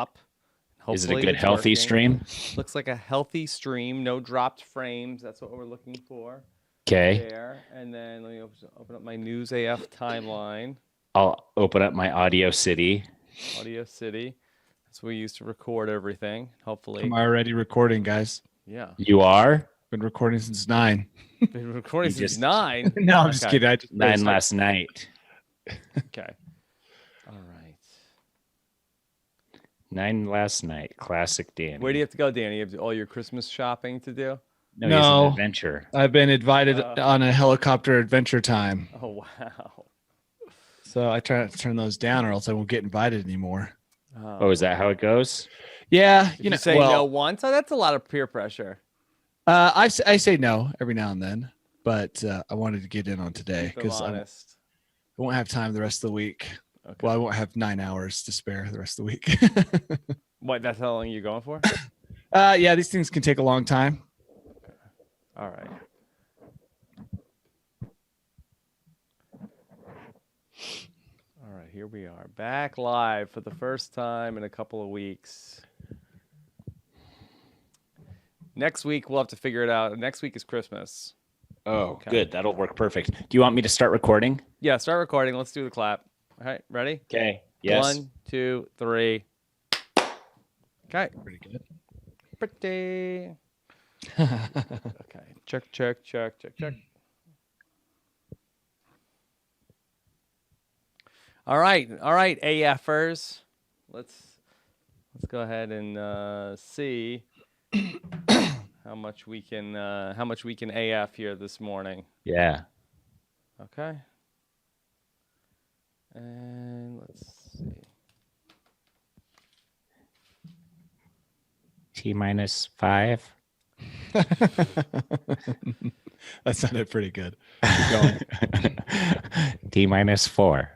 up. Hopefully is it a good healthy stream? Looks like a healthy stream. No dropped frames. That's what we're looking for. Okay. There. And then let me open up my News AF timeline. I'll open up my Audio City. Audio City. That's what we use to record everything. Hopefully. I'm already recording, guys. Yeah. You are? Been recording since 9. Been recording since 9? No, I'm just kidding. I just 9 last night. Okay. All right. 9 last night. Classic Danny. Where do you have to go, Danny? You have all your Christmas shopping to do? No, he's an adventure. I've been invited on a helicopter adventure time. Oh, wow. So I try to turn those down or else I won't get invited anymore. Oh, is that how it goes? Yeah. You say no once? Oh, that's a lot of peer pressure. I say no every now and then, but I wanted to get in on today because I won't have time the rest of the week. Okay. Well, I won't have 9 hours to spare the rest of the week. What? That's how long you're going for? Yeah, these things can take a long time. Okay. All right. All right, here we are, back live for the first time in a couple of weeks. Next week, we'll have to figure it out. Next week is Christmas. Oh, okay. Good. That'll work perfect. Do you want me to start recording? Yeah, start recording. Let's do the clap. All right, ready? Okay. Yes. 1, 2, 3. Okay. Pretty good. Pretty. Okay. Check. All right, AFers. Let's go ahead and see how much we can AF here this morning. Yeah. Okay. And let's see. T-5. That sounded pretty good. Keep going. T-4.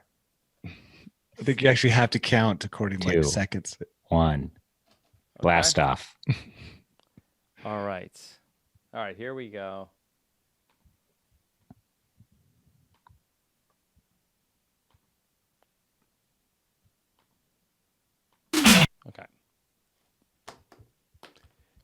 I think you actually have to count according to 2, like seconds. 1. Blast off. All right, here we go. Okay.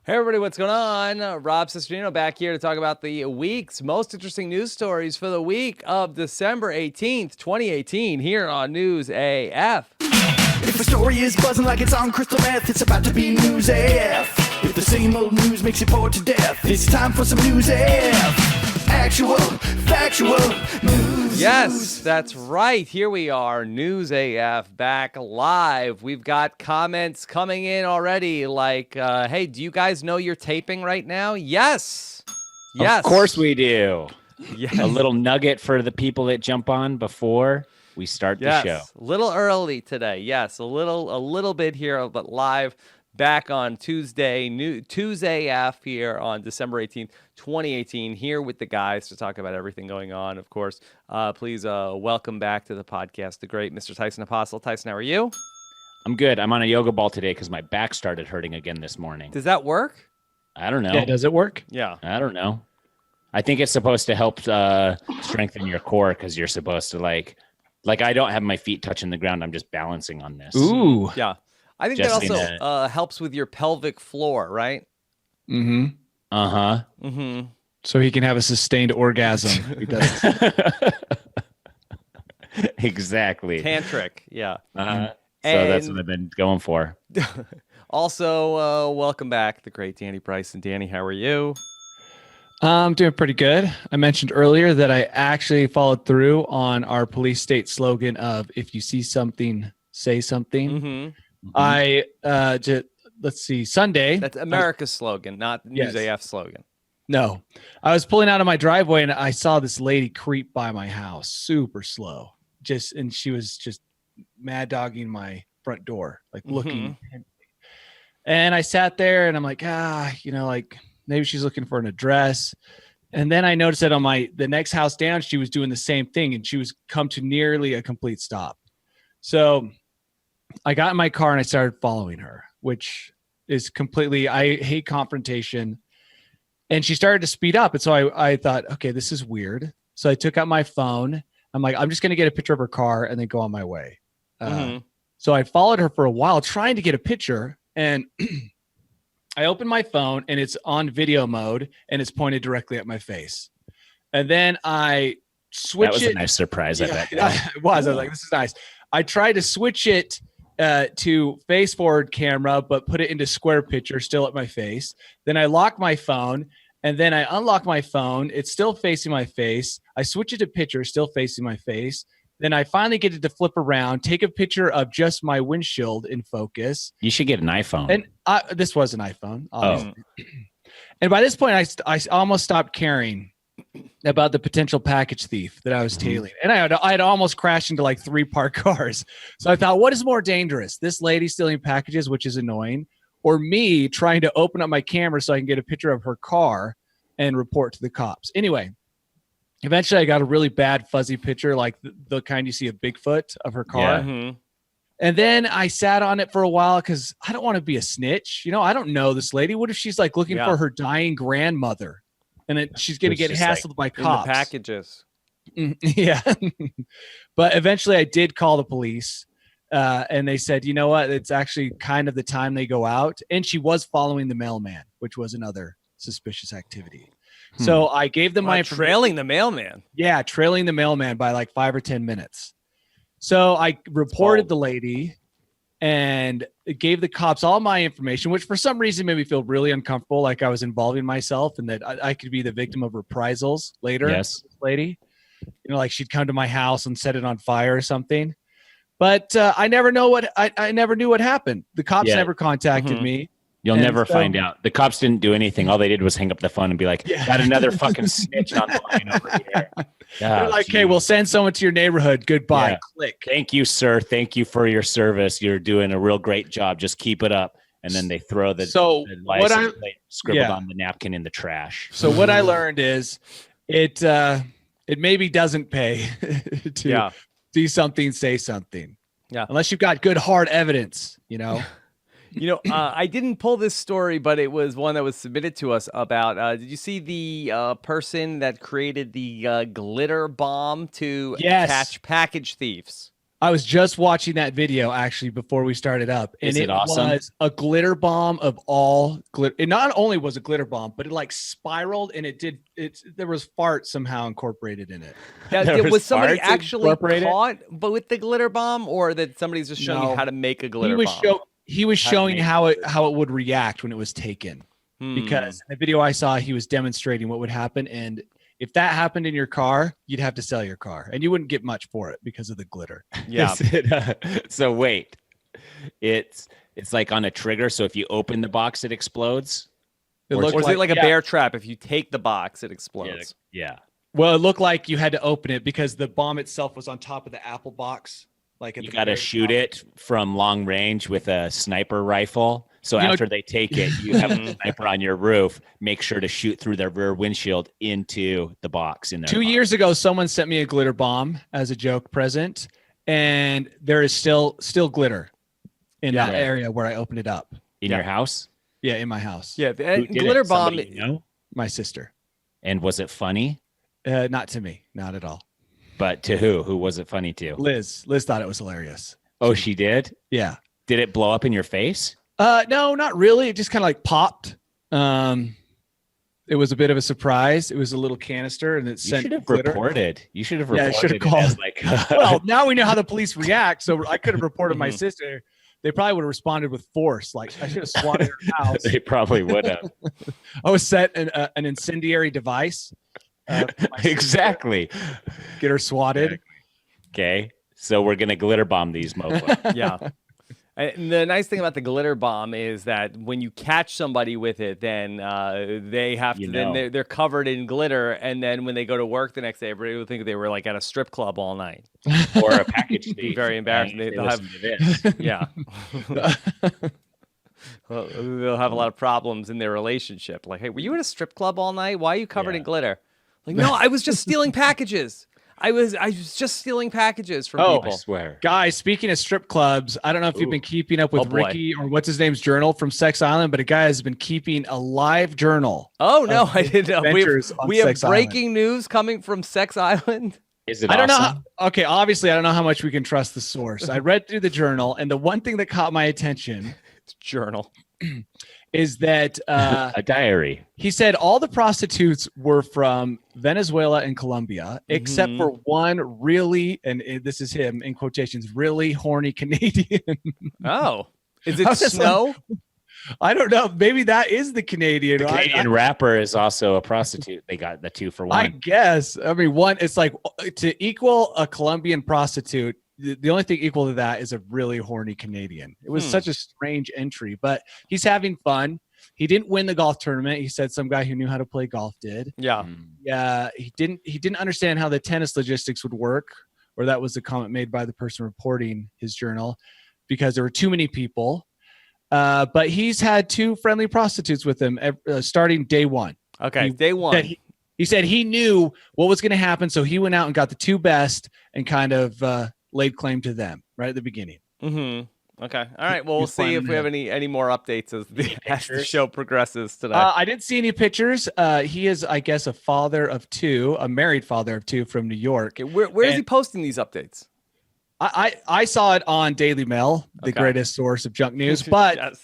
Hey everybody, what's going on? Rob Cesternino back here to talk about the week's most interesting news stories for the week of December 18th, 2018 here on News AF. If a story is buzzing like it's on crystal meth, it's about to be News AF. If the same old news makes you bored to death, it's time for some News AF. Actual, factual news. Yes, that's right. Here we are, News AF, back live. We've got comments coming in already like, hey, do you guys know you're taping right now? Yes. Of course we do. Yes. A little nugget for the people that jump on before we start the show. A little early today. Yes, a little bit here, but live back on Tuesday AF here on December 18th, 2018, here with the guys to talk about everything going on, of course. Please welcome back to the podcast, the great Mr. Tyson Apostle. Tyson, how are you? I'm good. I'm on a yoga ball today because my back started hurting again this morning. Does that work? I don't know. Yeah, does it work? Yeah. I don't know. I think it's supposed to help strengthen your core because you're supposed to like I don't have my feet touching the ground. I'm just balancing on this. Ooh. Yeah. I think that also helps with your pelvic floor, right? Mm-hmm. Uh-huh. Mm-hmm. So he can have a sustained orgasm. He does. Exactly. Tantric, yeah. Uh-huh. So that's what I've been going for. Also, welcome back, the great Danny Price. And Danny, how are you? I'm doing pretty good. I mentioned earlier that I actually followed through on our police state slogan of if you see something, say something. Mm-hmm. I let's see, Sunday. That's America's slogan, not News AF slogan. No. I was pulling out of my driveway and I saw this lady creep by my house super slow. And she was just mad dogging my front door, like looking. And I sat there and I'm like, like maybe she's looking for an address. And then I noticed that on the next house down, she was doing the same thing and she was come to nearly a complete stop. So I got in my car and I started following her, which is completely, I hate confrontation. And she started to speed up. And so I thought, okay, this is weird. So I took out my phone. I'm like, I'm just going to get a picture of her car and then go on my way. So I followed her for a while trying to get a picture, and I opened my phone and it's on video mode and it's pointed directly at my face. And then I switch That was it. a nice surprise. I bet. It was. I was like, this is nice. I tried to switch it to face forward camera, but put it into square picture, still at my face. Then I lock my phone, and then I unlock my phone. It's still facing my face. I switch it to picture, still facing my face. Then I finally get it to flip around, take a picture of just my windshield in focus. You should get an iPhone. And this was an iPhone, obviously. Oh. And by this point, I almost stopped caring about the potential package thief that I was tailing. And I had almost crashed into like 3 parked cars. So I thought, what is more dangerous? This lady stealing packages, which is annoying, or me trying to open up my camera so I can get a picture of her car and report to the cops. Anyway, eventually I got a really bad fuzzy picture, like the kind you see of Bigfoot of her car. Yeah. Mm-hmm. And then I sat on it for a while because I don't want to be a snitch. I don't know this lady. What if she's like looking for her dying grandmother, and she's going to get hassled by cops? In the packages. Yeah. But eventually I did call the police, and they said, you know what? It's actually kind of the time they go out. And she was following the mailman, which was another suspicious activity. So I gave them my information. Trailing the mailman. Yeah, trailing the mailman by like 5 or 10 minutes. So I reported the lady and gave the cops all my information, which for some reason made me feel really uncomfortable, like I was involving myself and that I could be the victim of reprisals later. Yes. This lady, like she'd come to my house and set it on fire or something. But I never know I never knew what happened. The cops never contacted me. You'll never find out. The cops didn't do anything. All they did was hang up the phone and be like, got another fucking snitch on the line over here. They're like, hey, we'll send someone to your neighborhood. Goodbye. Yeah. Click. Thank you, sir. Thank you for your service. You're doing a real great job. Just keep it up. And then they throw the license plate scribbled on the napkin in the trash. So what I learned is it maybe doesn't pay to see something, say something. Yeah. Unless you've got good hard evidence, I didn't pull this story, but it was one that was submitted to us about, did you see the person that created the glitter bomb to catch package thieves? I was just watching that video actually before we started up. And it awesome? was a glitter bomb of all glitter. It not only was a glitter bomb, but it like spiraled and there was fart somehow incorporated in it. Now, was somebody actually caught with the glitter bomb, or that somebody's just showing you how to make a glitter bomb? He was showing how it would react when it was taken, because in the video I saw, he was demonstrating what would happen. And if that happened in your car, you'd have to sell your car and you wouldn't get much for it because of the glitter. Yeah. So wait, it's like on a trigger. So if you open the box, it explodes. Or is it like a bear trap? If you take the box, it explodes. Yeah. Well, it looked like you had to open it because the bomb itself was on top of the Apple box. Like you got to shoot it from long range with a sniper rifle. So after they take it, you have a sniper on your roof. Make sure to shoot through their rear windshield into the box in there. 2 years ago, someone sent me a glitter bomb as a joke present, and there is still glitter in that area where I opened it up. In your house? Yeah, in my house. Yeah, glitter bomb. My sister. And was it funny? Not to me, not at all. But to who? Who was it funny to? Liz. Liz thought it was hilarious. Oh, she did? Yeah. Did it blow up in your face? No, not really. It just kind of like popped. It was a bit of a surprise. It was a little canister, and it sent reported. You should have reported. Yeah, I should have called. Well, now we know how the police react, so I could have reported my sister. They probably would have responded with force. Like I should have swatted her house. They probably would have. I was set an incendiary device. Exactly. Get her swatted. Okay. So we're going to glitter bomb these mofos. Yeah. And the nice thing about the glitter bomb is that when you catch somebody with it, then they have to, then they're covered in glitter. And then when they go to work the next day, everybody will think they were like at a strip club all night. Or a package thief. Very embarrassing. They'll have this. Yeah. Well, they'll have a lot of problems in their relationship. Like, hey, were you at a strip club all night? Why are you covered in glitter? Like, no, I was just stealing packages. I was just stealing packages from people. I swear. Guys, speaking of strip clubs, I don't know if you've been keeping up with Ricky or what's his name's journal from Sex Island, but a guy has been keeping a live journal. Oh, no, I didn't know. We have breaking news news coming from Sex Island. Is it I don't know. awesome? Okay, obviously, I don't know how much we can trust the source. I read through the journal, and the one thing that caught my attention It's journal. is that A diary. he said all the prostitutes were from Venezuela and Colombia, except for one really, and this is him in quotations, really horny Canadian. Oh, is I it was just snow? I don't know. Maybe that is the Canadian. The Canadian rapper is also a prostitute. They got the 2 for 1. I guess. I mean, one, it's like to equal a Colombian prostitute, the only thing equal to that is a really horny Canadian. It was such a strange entry, but he's having fun. He didn't win the golf tournament. He said some guy who knew how to play golf did. Yeah. Yeah. He didn't understand how the tennis logistics would work, or that was the comment made by the person reporting his journal, because there were too many people. But he's had 2 friendly prostitutes with him starting day 1. Okay, day 1. He said he knew what was going to happen, so he went out and got the 2 best and kind of laid claim to them right at the beginning. Mm-hmm. Okay. All right. Well, we'll see if we have any more updates as the show progresses today. I didn't see any pictures. He is, I guess, a father of 2, a married father of 2 from New York. Okay, where is he posting these updates? I saw it on Daily Mail, the greatest source of junk news, but yes.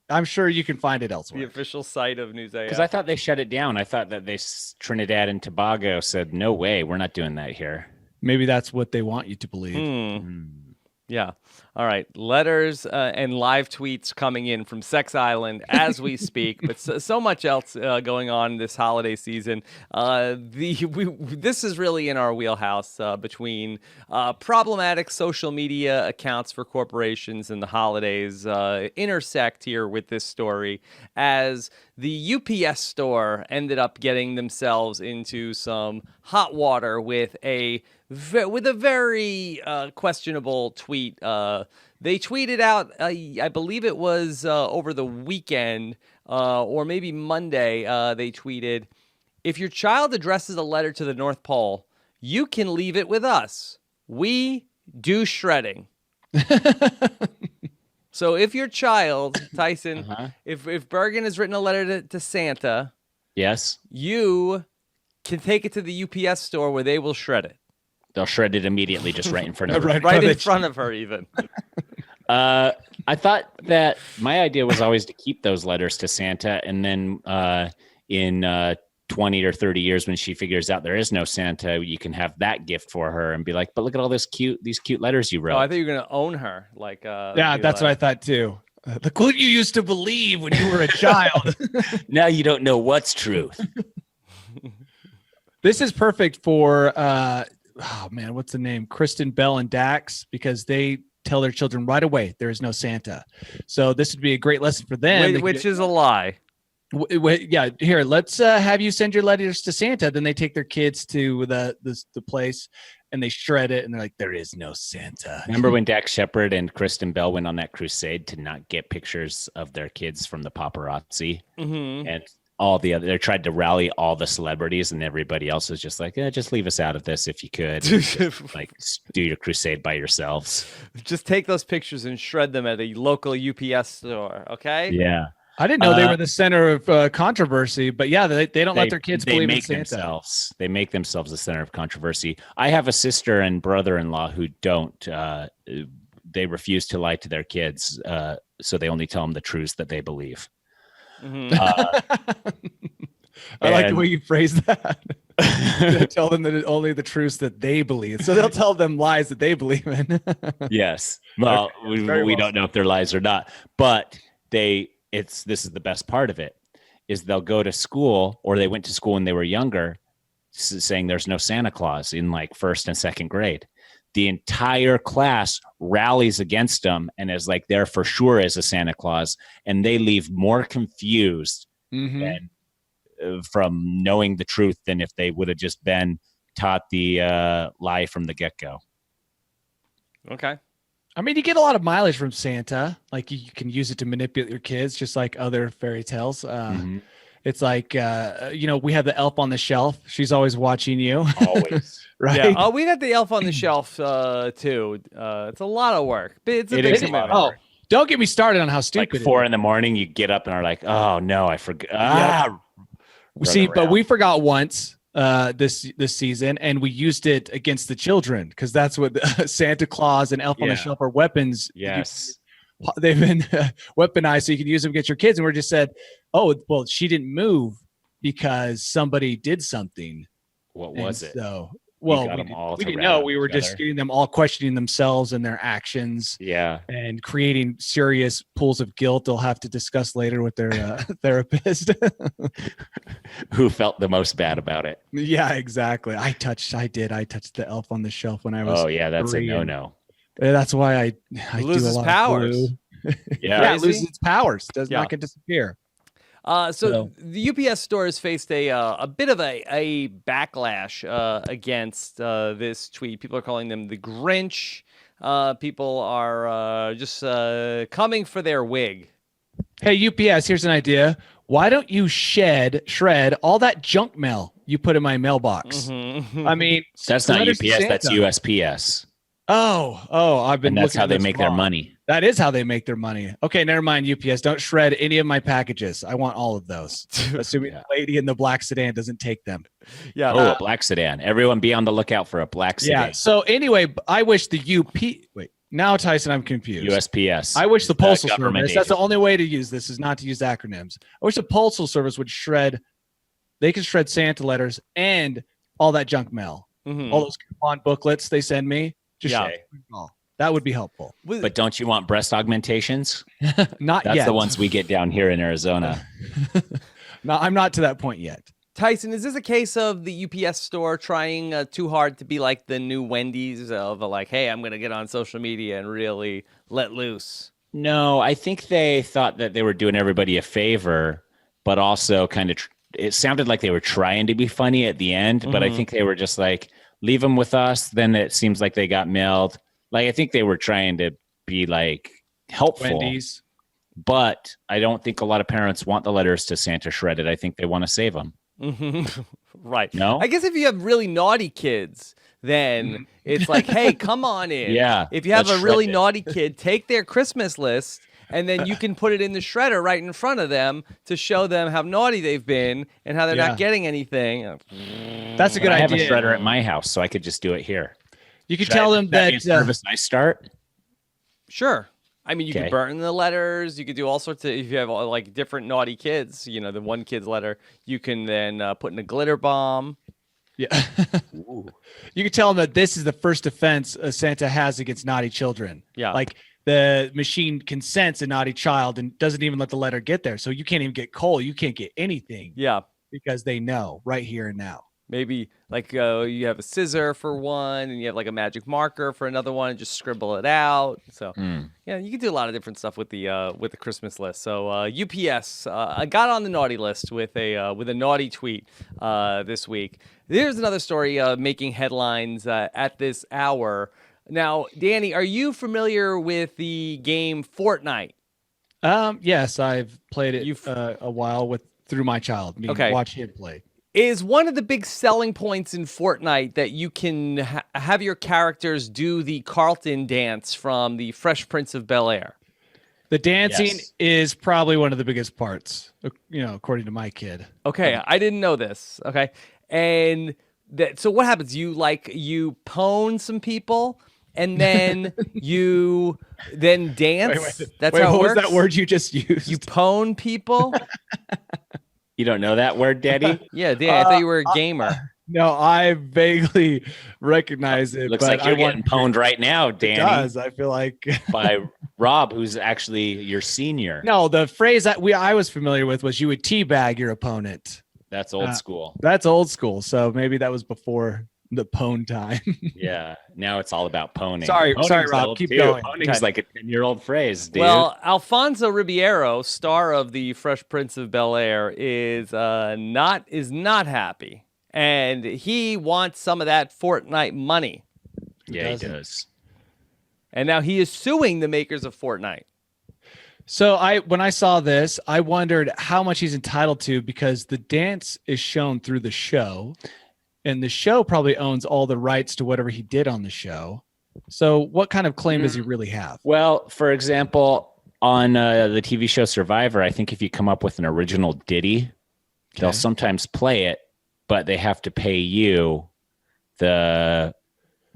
I'm sure you can find it elsewhere. The official site of News AF. Because I thought they shut it down. I thought that Trinidad and Tobago said, no way, we're not doing that here. Maybe that's what they want you to believe. Yeah. All right. Letters and live tweets coming in from Sex Island as we speak, but so much else going on this holiday season. This is really in our wheelhouse between problematic social media accounts for corporations and the holidays intersect here with this story, as the UPS store ended up getting themselves into some hot water with a very questionable tweet. They tweeted out, I believe it was over the weekend or maybe Monday, they tweeted, "If your child addresses a letter to the North Pole, you can leave it with us. We do shredding." So if your child, Tyson, if Bergen has written a letter to Santa, yes, you can take it to the UPS store where they will shred it. They'll shred it immediately, just right in front of her. Right in front of her, even. I thought that my idea was always to keep those letters to Santa, and then in 20 or 30 years, when she figures out there is no Santa, you can have that gift for her and be like, "But look at all these cute letters you wrote." Oh, I thought you were gonna own her. Like, yeah, that's what I thought too. Look what you used to believe when you were a child. Now you don't know what's truth. This is perfect for oh man, what's the name? Kristen Bell and Dax, because they tell their children right away there is no Santa. So this would be a great lesson for them. Which is a lie. Yeah, here, let's have you send your letters to Santa. Then they take their kids to the place and they shred it, and they're like, there is no Santa. Remember when Dax Shepard and Kristen Bell went on that crusade to not get pictures of their kids from the paparazzi? Mm-hmm. And they tried to rally all the celebrities, and everybody else was just like, just leave us out of this if you could. Just, like, do your crusade by yourselves. Just take those pictures and shred them at a local UPS store, okay? Yeah. I didn't know they were the center of controversy, but yeah, they don't let their kids believe in Santa. They make themselves the center of controversy. I have a sister and brother-in-law who don't. They refuse to lie to their kids, so they only tell them the truths that they believe. Mm-hmm. I like the way you phrase that. Tell them that only the truths that they believe. So they'll tell them lies that they believe in. Yes. Well, we don't know if they're lies or not, but this is the best part of it, is they'll go to school, or they went to school when they were younger, saying there's no Santa Claus in like first and second grade. The entire class rallies against them and is like, there for sure is a Santa Claus. And they leave more confused than, from knowing the truth than if they would have just been taught the lie from the get-go. Okay. I mean, you get a lot of mileage from Santa. Like, you can use it to manipulate your kids, just like other fairy tales. It's like, we have the elf on the shelf. She's always watching you. Always. Right? Yeah. Oh, we got the elf on the shelf too. It's a lot of work. It's a big commitment. Oh, don't get me started on how stupid. Like 4 a.m, you get up and are like, oh no, I forgot. See, but we forgot once. this season, and we used it against the children because that's what Santa Claus and Elf on the Shelf are weapons. Yes. They've been weaponized, so you can use them against your kids. And we're just said, oh, well, she didn't move because somebody did something. What was it? So, well, we didn't know. We were just getting them all questioning themselves and their actions. Yeah. And creating serious pools of guilt they'll have to discuss later with their therapist. Who felt the most bad about it? Yeah, exactly. I touched the Elf on the Shelf when I was. Oh yeah, that's 3. a no. That's why I loses do a lot powers. Of blue. Yeah, it loses its powers. Does Yeah. not get disappear. So the UPS store has faced a bit of a backlash against this tweet. People are calling them the Grinch. People are just coming for their wig. Hey, UPS, here's an idea. Why don't you shred all that junk mail you put in my mailbox? Mm-hmm. I mean, that's not UPS. That's USPS. Oh, I've been. And that's how they make their wrong. money. That is how they make their money. Okay, never mind, UPS. Don't shred any of my packages. I want all of those. Assuming the lady in the black sedan doesn't take them. Yeah. Oh, a black sedan. Everyone be on the lookout for a black sedan. Yeah. So anyway, I wish the Wait. Now, Tyson, I'm confused. USPS. I wish the Postal government Service, that's the only way to use this, is not to use acronyms. I wish the Postal Service would they can shred Santa letters and all that junk mail. Mm-hmm. All those coupon booklets they send me. Just shred them all. That would be helpful. But don't you want breast augmentations? Not That's yet. the ones we get down here in Arizona. No, I'm not to that point yet. Tyson, is this a case of the UPS store trying too hard to be like the new Wendy's of like, hey, I'm going to get on social media and really let loose? No, I think they thought that they were doing everybody a favor, but also kind of, it sounded like they were trying to be funny at the end, but I think they were just like, leave them with us. Then it seems like they got mailed. Like, I think they were trying to be like helpful. Wendy's. But I don't think a lot of parents want the letters to Santa shredded. I think they want to save them. Right. No? I guess if you have really naughty kids, then it's like, hey, come on in. Yeah. If you have let's a really shred it. naughty kid, take their Christmas list, and then you can put it in the shredder right in front of them to show them how naughty they've been and how they're not getting anything. That's a good I have idea. a shredder at my house, so I could just do it here. You could tell them Be that a service I start. Sure. I mean, you Okay. could burn the letters. You could do all sorts of, if you have like different naughty kids, you know, the one kid's letter, you can then put in a glitter bomb. Yeah. You could tell them that this is the first offense Santa has against naughty children. Yeah. Like the machine can sense a naughty child and doesn't even let the letter get there. So you can't even get coal. You can't get anything Yeah. because they know right here and now. Maybe like you have a scissor for one and you have like a magic marker for another one and just scribble it out. So yeah, you can do a lot of different stuff with the Christmas list. So UPS I got on the naughty list with a naughty tweet this week. There's another story making headlines at this hour. Now, Danny, are you familiar with the game Fortnite? Yes, I've played it a while through my child. Watch him play. Is one of the big selling points in Fortnite that you can have your characters do the Carlton dance from the Fresh Prince of Bel-Air? The dancing is probably one of the biggest parts, according to my kid. Okay, I didn't know this. Okay, and so what happens? You pwn some people, and then you dance. That's how it what works. was that word you just used? You pwn people. You don't know that word, Daddy? Yeah, Danny, I thought you were a gamer. No, I vaguely recognize it. Looks but like you're getting pwned right now, Danny. It does. I feel like by Rob, who's actually your senior. No, the phrase that I was familiar with was you would teabag your opponent. That's old school. That's old school. So maybe that was before the pwn time. Yeah. Now it's all about pwning. Sorry, Pwning's Rob. old Keep too. going. Pwning's like a 10-year-old phrase, dude. Well, Alfonso Ribeiro, star of the Fresh Prince of Bel-Air, is not happy, and he wants some of that Fortnite money. Yeah, he does. And now he is suing the makers of Fortnite. So when I saw this, I wondered how much he's entitled to because the dance is shown through the show, and the show probably owns all the rights to whatever he did on the show. So what kind of claim does he really have? Well, for example, on the TV show Survivor, I think if you come up with an original ditty, they'll sometimes play it, but they have to pay you the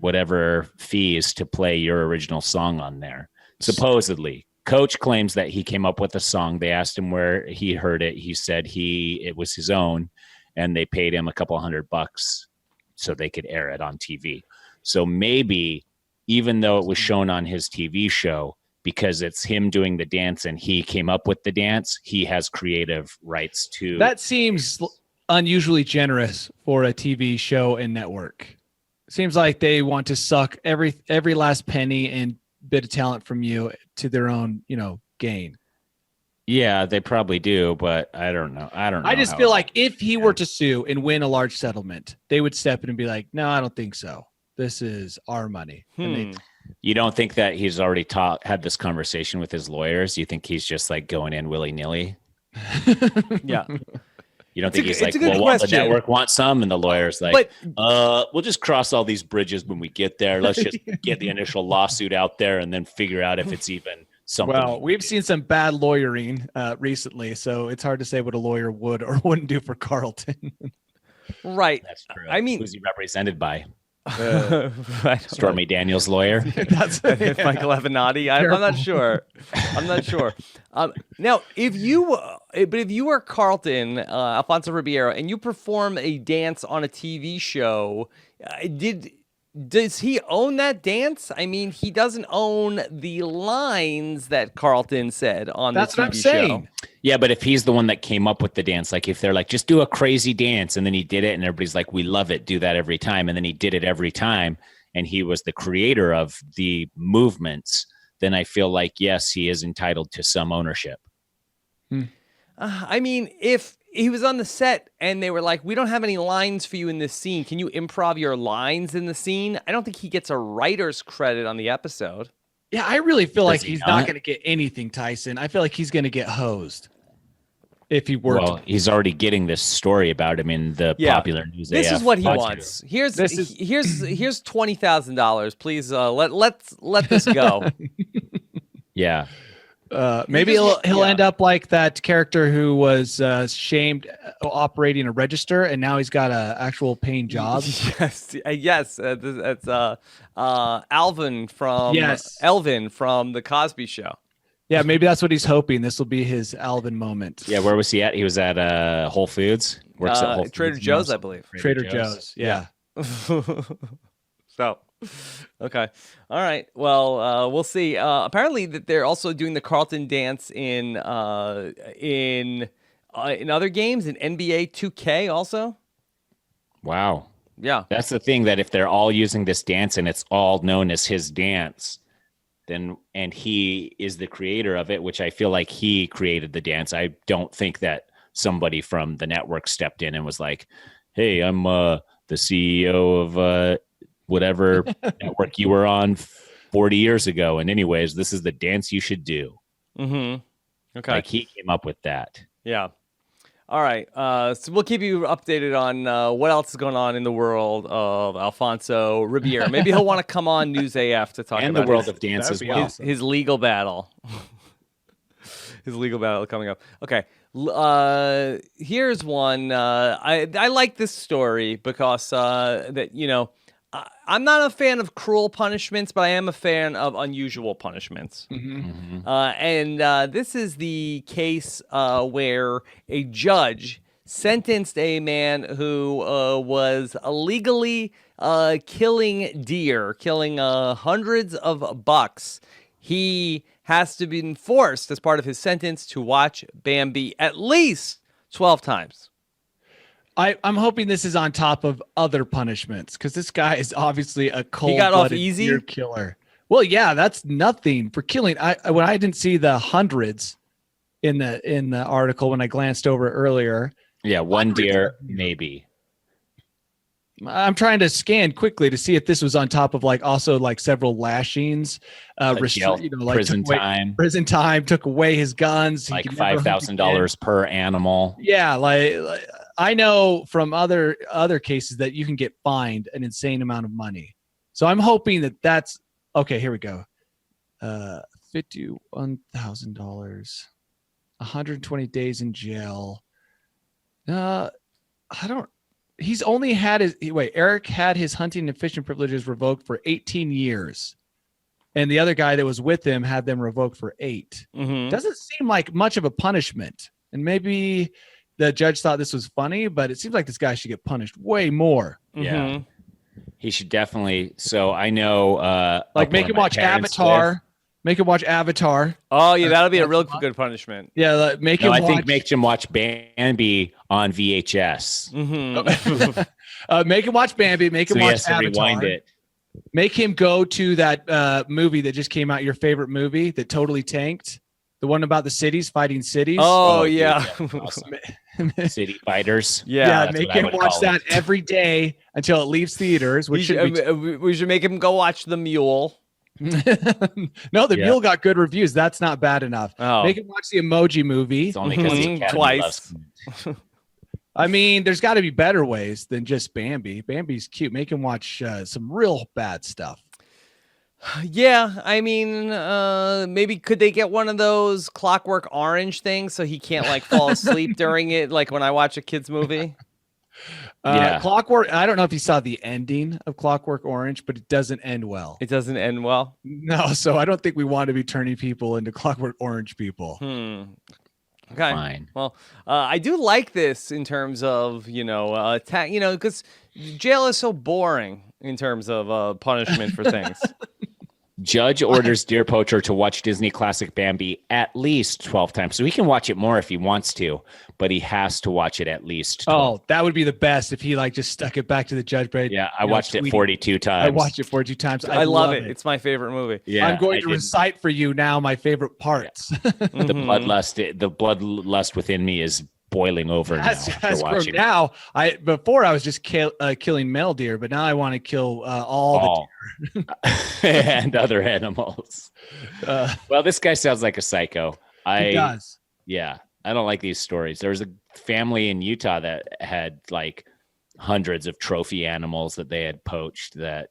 whatever fees to play your original song on there. Supposedly, Coach claims that he came up with the song. They asked him where he heard it. He said it was his own, and they paid him a couple $100 so they could air it on TV. So maybe, even though it was shown on his TV show, because it's him doing the dance and he came up with the dance, he has creative rights to. That seems unusually generous for a TV show and network. Seems like they want to suck every last penny and bit of talent from you to their own, gain. Yeah, they probably do, but I don't know. I just feel like if he were to sue and win a large settlement, they would step in and be like, no, I don't think so. This is our money. And you don't think that he's already had this conversation with his lawyers? You think he's just like going in willy-nilly? Yeah. You don't think he's like, well, the network wants some, and the lawyer's like, we'll just cross all these bridges when we get there. Let's just get the initial lawsuit out there and then figure out if it's even something. Well, we've seen some bad lawyering recently, so it's hard to say what a lawyer would or wouldn't do for Carlton. Right. That's true. I mean, who's he represented by? Stormy Daniels' lawyer. That's Michael Avenatti. I'm not sure. Now, if you were Carlton, Alfonso Ribeiro, and you perform a dance on a TV show, does he own that dance? I mean, he doesn't own the lines that Carlton said on the TV show. That's what I'm saying. Yeah, but if he's the one that came up with the dance, like if they're like, just do a crazy dance, and then he did it, and everybody's like, we love it, do that every time, and then he did it every time, and he was the creator of the movements, then I feel like, yes, he is entitled to some ownership. I mean, if he was on the set and they were like, we don't have any lines for you in this scene, can you improv your lines in the scene? I don't think he gets a writer's credit on the episode. Yeah, I really feel like he's not going to get anything, Tyson. I feel like he's going to get hosed if he were. Well, he's already getting this story about him in the popular news. This is what he wants. Here's $20,000. Please let this go. Yeah. Maybe he'll end up like that character who was shamed operating a register, and now he's got an actual paying job. Yes. That's Elvin from the Cosby Show. Yeah, maybe that's what he's hoping. This will be his Alvin moment. Yeah, where was he at? He was at Whole Foods. Works at Whole Foods. Trader Joe's, I believe. Trader Joe's. Yeah. So, okay. All right. Well, we'll see. Apparently that they're also doing the Carlton dance in other games, in NBA 2K also. Wow. Yeah. That's the thing, that if they're all using this dance and it's all known as his dance, then, and he is the creator of it, which I feel like he created the dance. I don't think that somebody from the network stepped in and was like, hey, I'm the CEO of whatever network you were on 40 years ago. And anyways, this is the dance you should do. Mm-hmm. Okay. Like, he came up with that. Yeah. All right. So we'll keep you updated on what else is going on in the world of Alfonso Ribeiro. Maybe he'll want to come on News AF to talk and about the world of dance as well. His legal battle. His legal battle coming up. Okay. Here's one. I like this story because I'm not a fan of cruel punishments, but I am a fan of unusual punishments. And this is the case where a judge sentenced a man who was illegally killing deer, killing hundreds of bucks. He has to be forced, as part of his sentence, to watch Bambi at least 12 times. I'm hoping this is on top of other punishments, because this guy is obviously a cold-blooded deer killer. Well, yeah, that's nothing for killing. When I didn't see the hundreds in the article when I glanced over earlier. Yeah, one deer maybe. I'm trying to scan quickly to see if this was on top of also several lashings, prison time. Prison time, took away his guns, like $5,000 per animal. Yeah, like I know from other cases that you can get fined an insane amount of money. So I'm hoping that's okay. Here we go. $51,000, 120 days in jail. he's only had Eric had his hunting and fishing privileges revoked for 18 years. And the other guy that was with him had them revoked for 8. Mm-hmm. Doesn't seem like much of a punishment. And maybe the judge thought this was funny, but it seems like this guy should get punished way more. Yeah. He should definitely. So I know, make him watch Avatar. Make him watch Avatar. Oh yeah, that'll be a real good punishment. Yeah, make him watch Bambi on VHS. Mm-hmm. Make him watch Bambi. Make him watch Avatar. Rewind it. Make him go to that movie that just came out. Your favorite movie that totally tanked. The one about the cities fighting cities. Oh yeah. Awesome. City fighters. Yeah, make him watch that every day until it leaves theaters. We should make him go watch The Mule. No, the Mule got good reviews. That's not bad enough. Oh. Make him watch the Emoji Movie. It's only because twice. I mean, there's got to be better ways than just Bambi. Bambi's cute. Make him watch some real bad stuff. Yeah, I mean, maybe could they get one of those Clockwork Orange things so he can't like fall asleep during it, like when I watch a kid's movie? Clockwork. I don't know if you saw the ending of Clockwork Orange, but it doesn't end well. It doesn't end well? No, so I don't think we want to be turning people into Clockwork Orange people. Okay. Fine. Well, I do like this in terms of, because jail is so boring in terms of punishment for things. Judge orders Deer Poacher to watch Disney classic Bambi at least 12 times. So he can watch it more if he wants to, but he has to watch it at least 12. Oh, that would be the best if he just stuck it back to the judge. Yeah, I watched it 42 times. I watched it 42 times. I love it. It's my favorite movie. Yeah, I'm going to recite for you now my favorite parts. Yeah. The bloodlust within me is boiling over now. Before I was just killing male deer, but now I want to kill all the deer and other animals. Well, this guy sounds like a psycho. He does. Yeah, I don't like these stories. There was a family in Utah that had like hundreds of trophy animals that they had poached that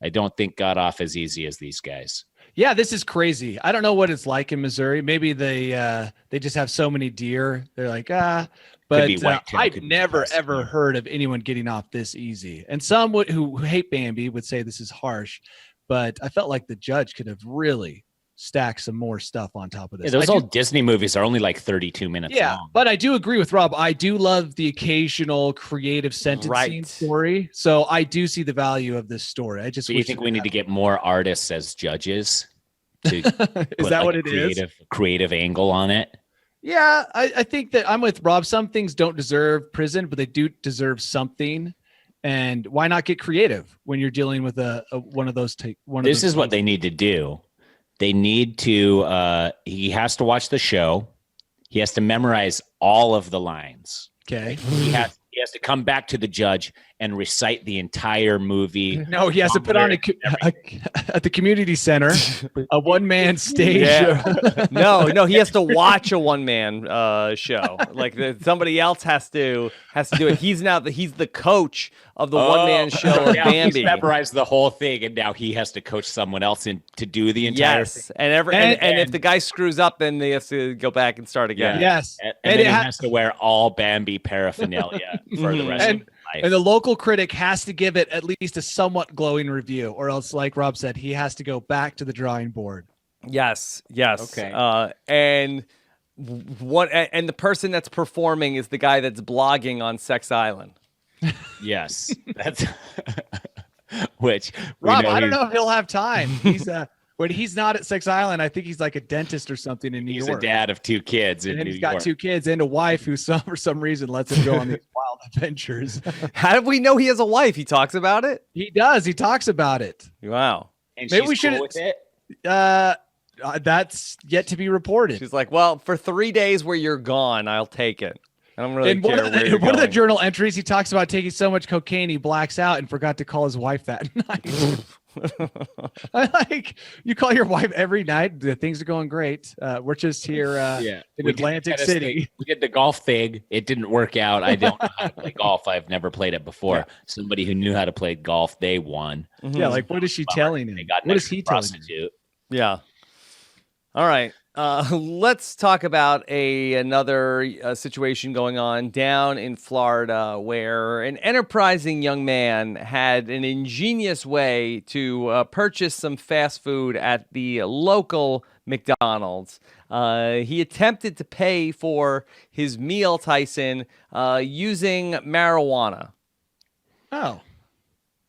I don't think got off as easy as these guys. Yeah, this is crazy. I don't know what it's like in Missouri. Maybe they just have so many deer. They're like, but I've never ever heard of anyone getting off this easy. And some who hate Bambi would say this is harsh, but I felt like the judge could have really stacked some more stuff on top of this. Yeah, those old Disney movies are only like 32 minutes long. But I do agree with Rob. I do love the occasional creative sentencing story. So I do see the value of this story. Do you think we need to get more artists as judges to is that what it is? Creative angle on it? Yeah, I think that I'm with Rob. Some things don't deserve prison, but they do deserve something. And why not get creative when you're dealing with one of those? This is what they need to do. They need to. He has to watch the show. He has to memorize all of the lines. Okay. He has to come back to the judge and recite the entire movie. No, he has to put on at the community center a one-man stage. Yeah. No, he has to watch a one-man show. Like somebody else has to do it. He's the coach of the one-man show of Bambi. He's memorized the whole thing, and now he has to coach someone else to do the entire thing. And if the guy screws up, then they have to go back and start again. Yeah. Yes, and then he has to wear all Bambi paraphernalia for the rest of his life. And the local critic has to give it at least a somewhat glowing review, or else, like Rob said, he has to go back to the drawing board. Yes. Okay. And the person that's performing is the guy that's blogging on Sex Island. Yes, that's which Rob. I don't know if he'll have time. He's when he's not at Sex Island, I think he's like a dentist or something in New York. He's a dad of 2 kids in New York. He's got 2 kids and a wife who, for some reason, lets him go on these wild adventures. How do we know he has a wife? He talks about it? He does. He talks about it. Wow. And maybe we should. Cool with it? That's yet to be reported. She's like, well, for 3 days where you're gone, I'll take it. I don't really care where you're one of the journal entries, he talks about taking so much cocaine he blacks out and forgot to call his wife that night. Like, you call your wife every night. The things are going great. We're just here in Atlantic City. We did the golf thing. It didn't work out. I don't know how to play golf. I've never played it before. Yeah. Somebody who knew how to play golf, they won. Mm-hmm. Yeah, like what is she telling him? What is he telling him? Yeah. All right. Let's talk about another situation going on down in Florida, where an enterprising young man had an ingenious way to purchase some fast food at the local McDonald's. He attempted to pay for his meal, Tyson, using marijuana. Oh.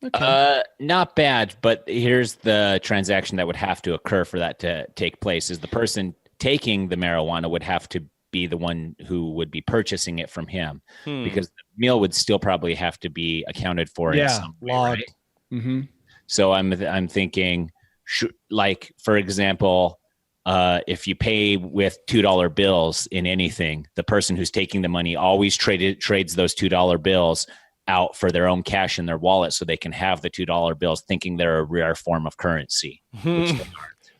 Okay. Not bad, but here's the transaction that would have to occur for that to take place is the person taking the marijuana would have to be the one who would be purchasing it from him because the meal would still probably have to be accounted for in some way, right? Mm-hmm. So I'm thinking, like, for example, if you pay with $2 bills in anything, the person who's taking the money always trades those $2 bills out for their own cash in their wallet so they can have the $2 bills thinking they're a rare form of currency.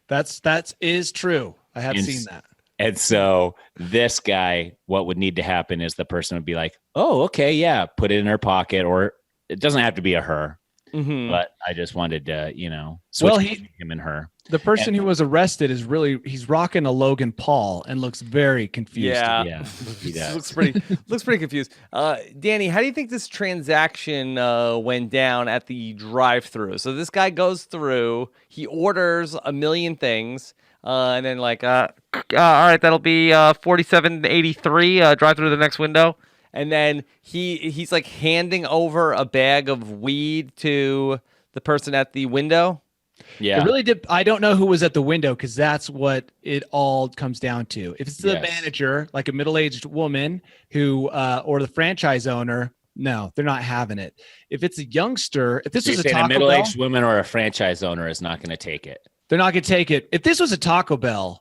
That is true. I have seen that. And so this guy, what would need to happen is the person would be like, oh, okay, yeah, put it in her pocket, or it doesn't have to be a her. But I just wanted to, switch between him and her. The person who was arrested he's rocking a Logan Paul and looks very confused. Yeah, he does. looks pretty confused. Danny, how do you think this transaction went down at the drive-thru? So this guy goes through, he orders a million things, and then all right, that'll be $47.83. Drive through the next window. And then he's like handing over a bag of weed to the person at the window. Yeah, it really did. I don't know who was at the window because that's what it all comes down to. If it's the manager, like a middle-aged woman who, or the franchise owner, no, they're not having it. If it's a youngster, if this was a Taco Bell, middle-aged woman or a franchise owner is not going to take it. They're not going to take it. If this was a Taco Bell.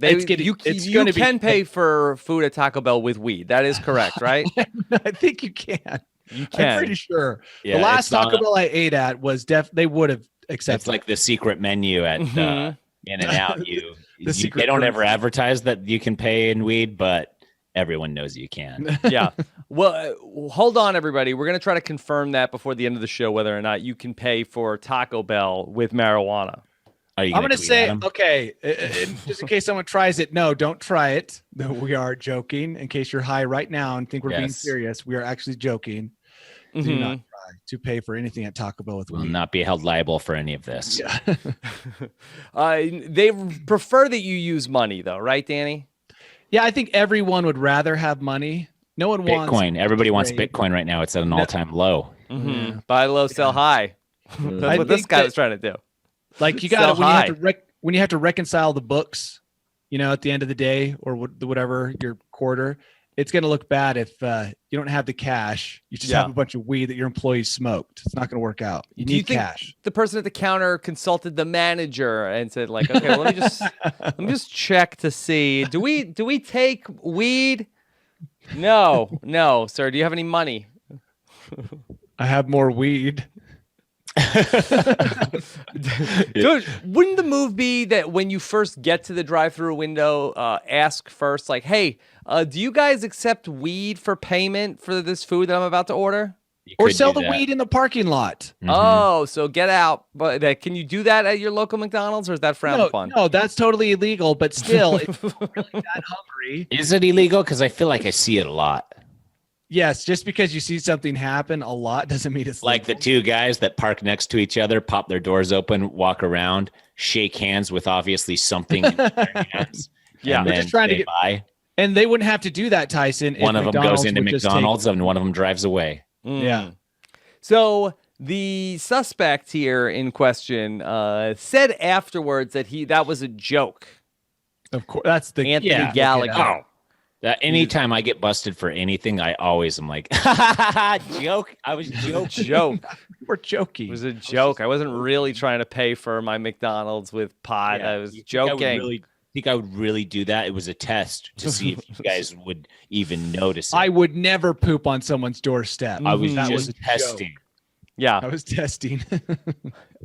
You can pay for food at Taco Bell with weed. That is correct, right? I think you can. You can. I'm pretty sure. Yeah, the last Taco Bell I ate at was they would have accepted. It's like the secret menu at In-N-Out. They don't ever advertise that you can pay in weed, but everyone knows you can. Yeah. Well, hold on, everybody. We're going to try to confirm that before the end of the show, whether or not you can pay for Taco Bell with marijuana. I'm going to say, okay, just in case someone tries it, no, don't try it. No, we are joking. In case you're high right now and think we're being serious, we are actually joking. Do not try to pay for anything at Taco Bell with weed. Will not be held liable for any of this. Yeah. They prefer that you use money, though, right, Danny? Yeah, I think everyone would rather have money. No one wants Bitcoin. Everybody wants Bitcoin right now. It's at an all-time low. Mm-hmm. Buy low, sell high. That's what this guy was trying to do. Like you got when you have to reconcile the books, at the end of the day or whatever your quarter, it's going to look bad if you don't have the cash. You just have a bunch of weed that your employees smoked. It's not going to work out. You need cash. The person at the counter consulted the manager and said, like, okay, well, let me just check to see. Do we take weed? No, sir. Do you have any money? I have more weed. Dude, wouldn't the move be that when you first get to the drive-thru window, ask first, like, hey, do you guys accept weed for payment for this food that I'm about to order? Or sell the weed in the parking lot. Mm-hmm. Oh, so get out. But can you do that at your local McDonald's, or is that frowned upon? No, that's totally illegal. But still, if you're really that hungry, is it illegal? Because I feel like I see it a lot. Yes, just because you see something happen a lot doesn't mean it's like legal. The two guys that park next to each other, pop their doors open, walk around, shake hands with obviously something in their hands. Yeah, and we're just trying to get by. And they wouldn't have to do that, Tyson. One of them goes into McDonald's and one of them drives away. Yeah. So the suspect here in question said afterwards that was a joke. Of course, that's the Anthony Gallagher. Anytime I get busted for anything, I always am like, joke. I was joking. We're joking. It was a joke. I wasn't really trying to pay for my McDonald's with pot. I was joking. Think I would really do that? It was a test to see if you guys would even notice it. I would never poop on someone's doorstep. I was just testing. Joke. Yeah. I was testing.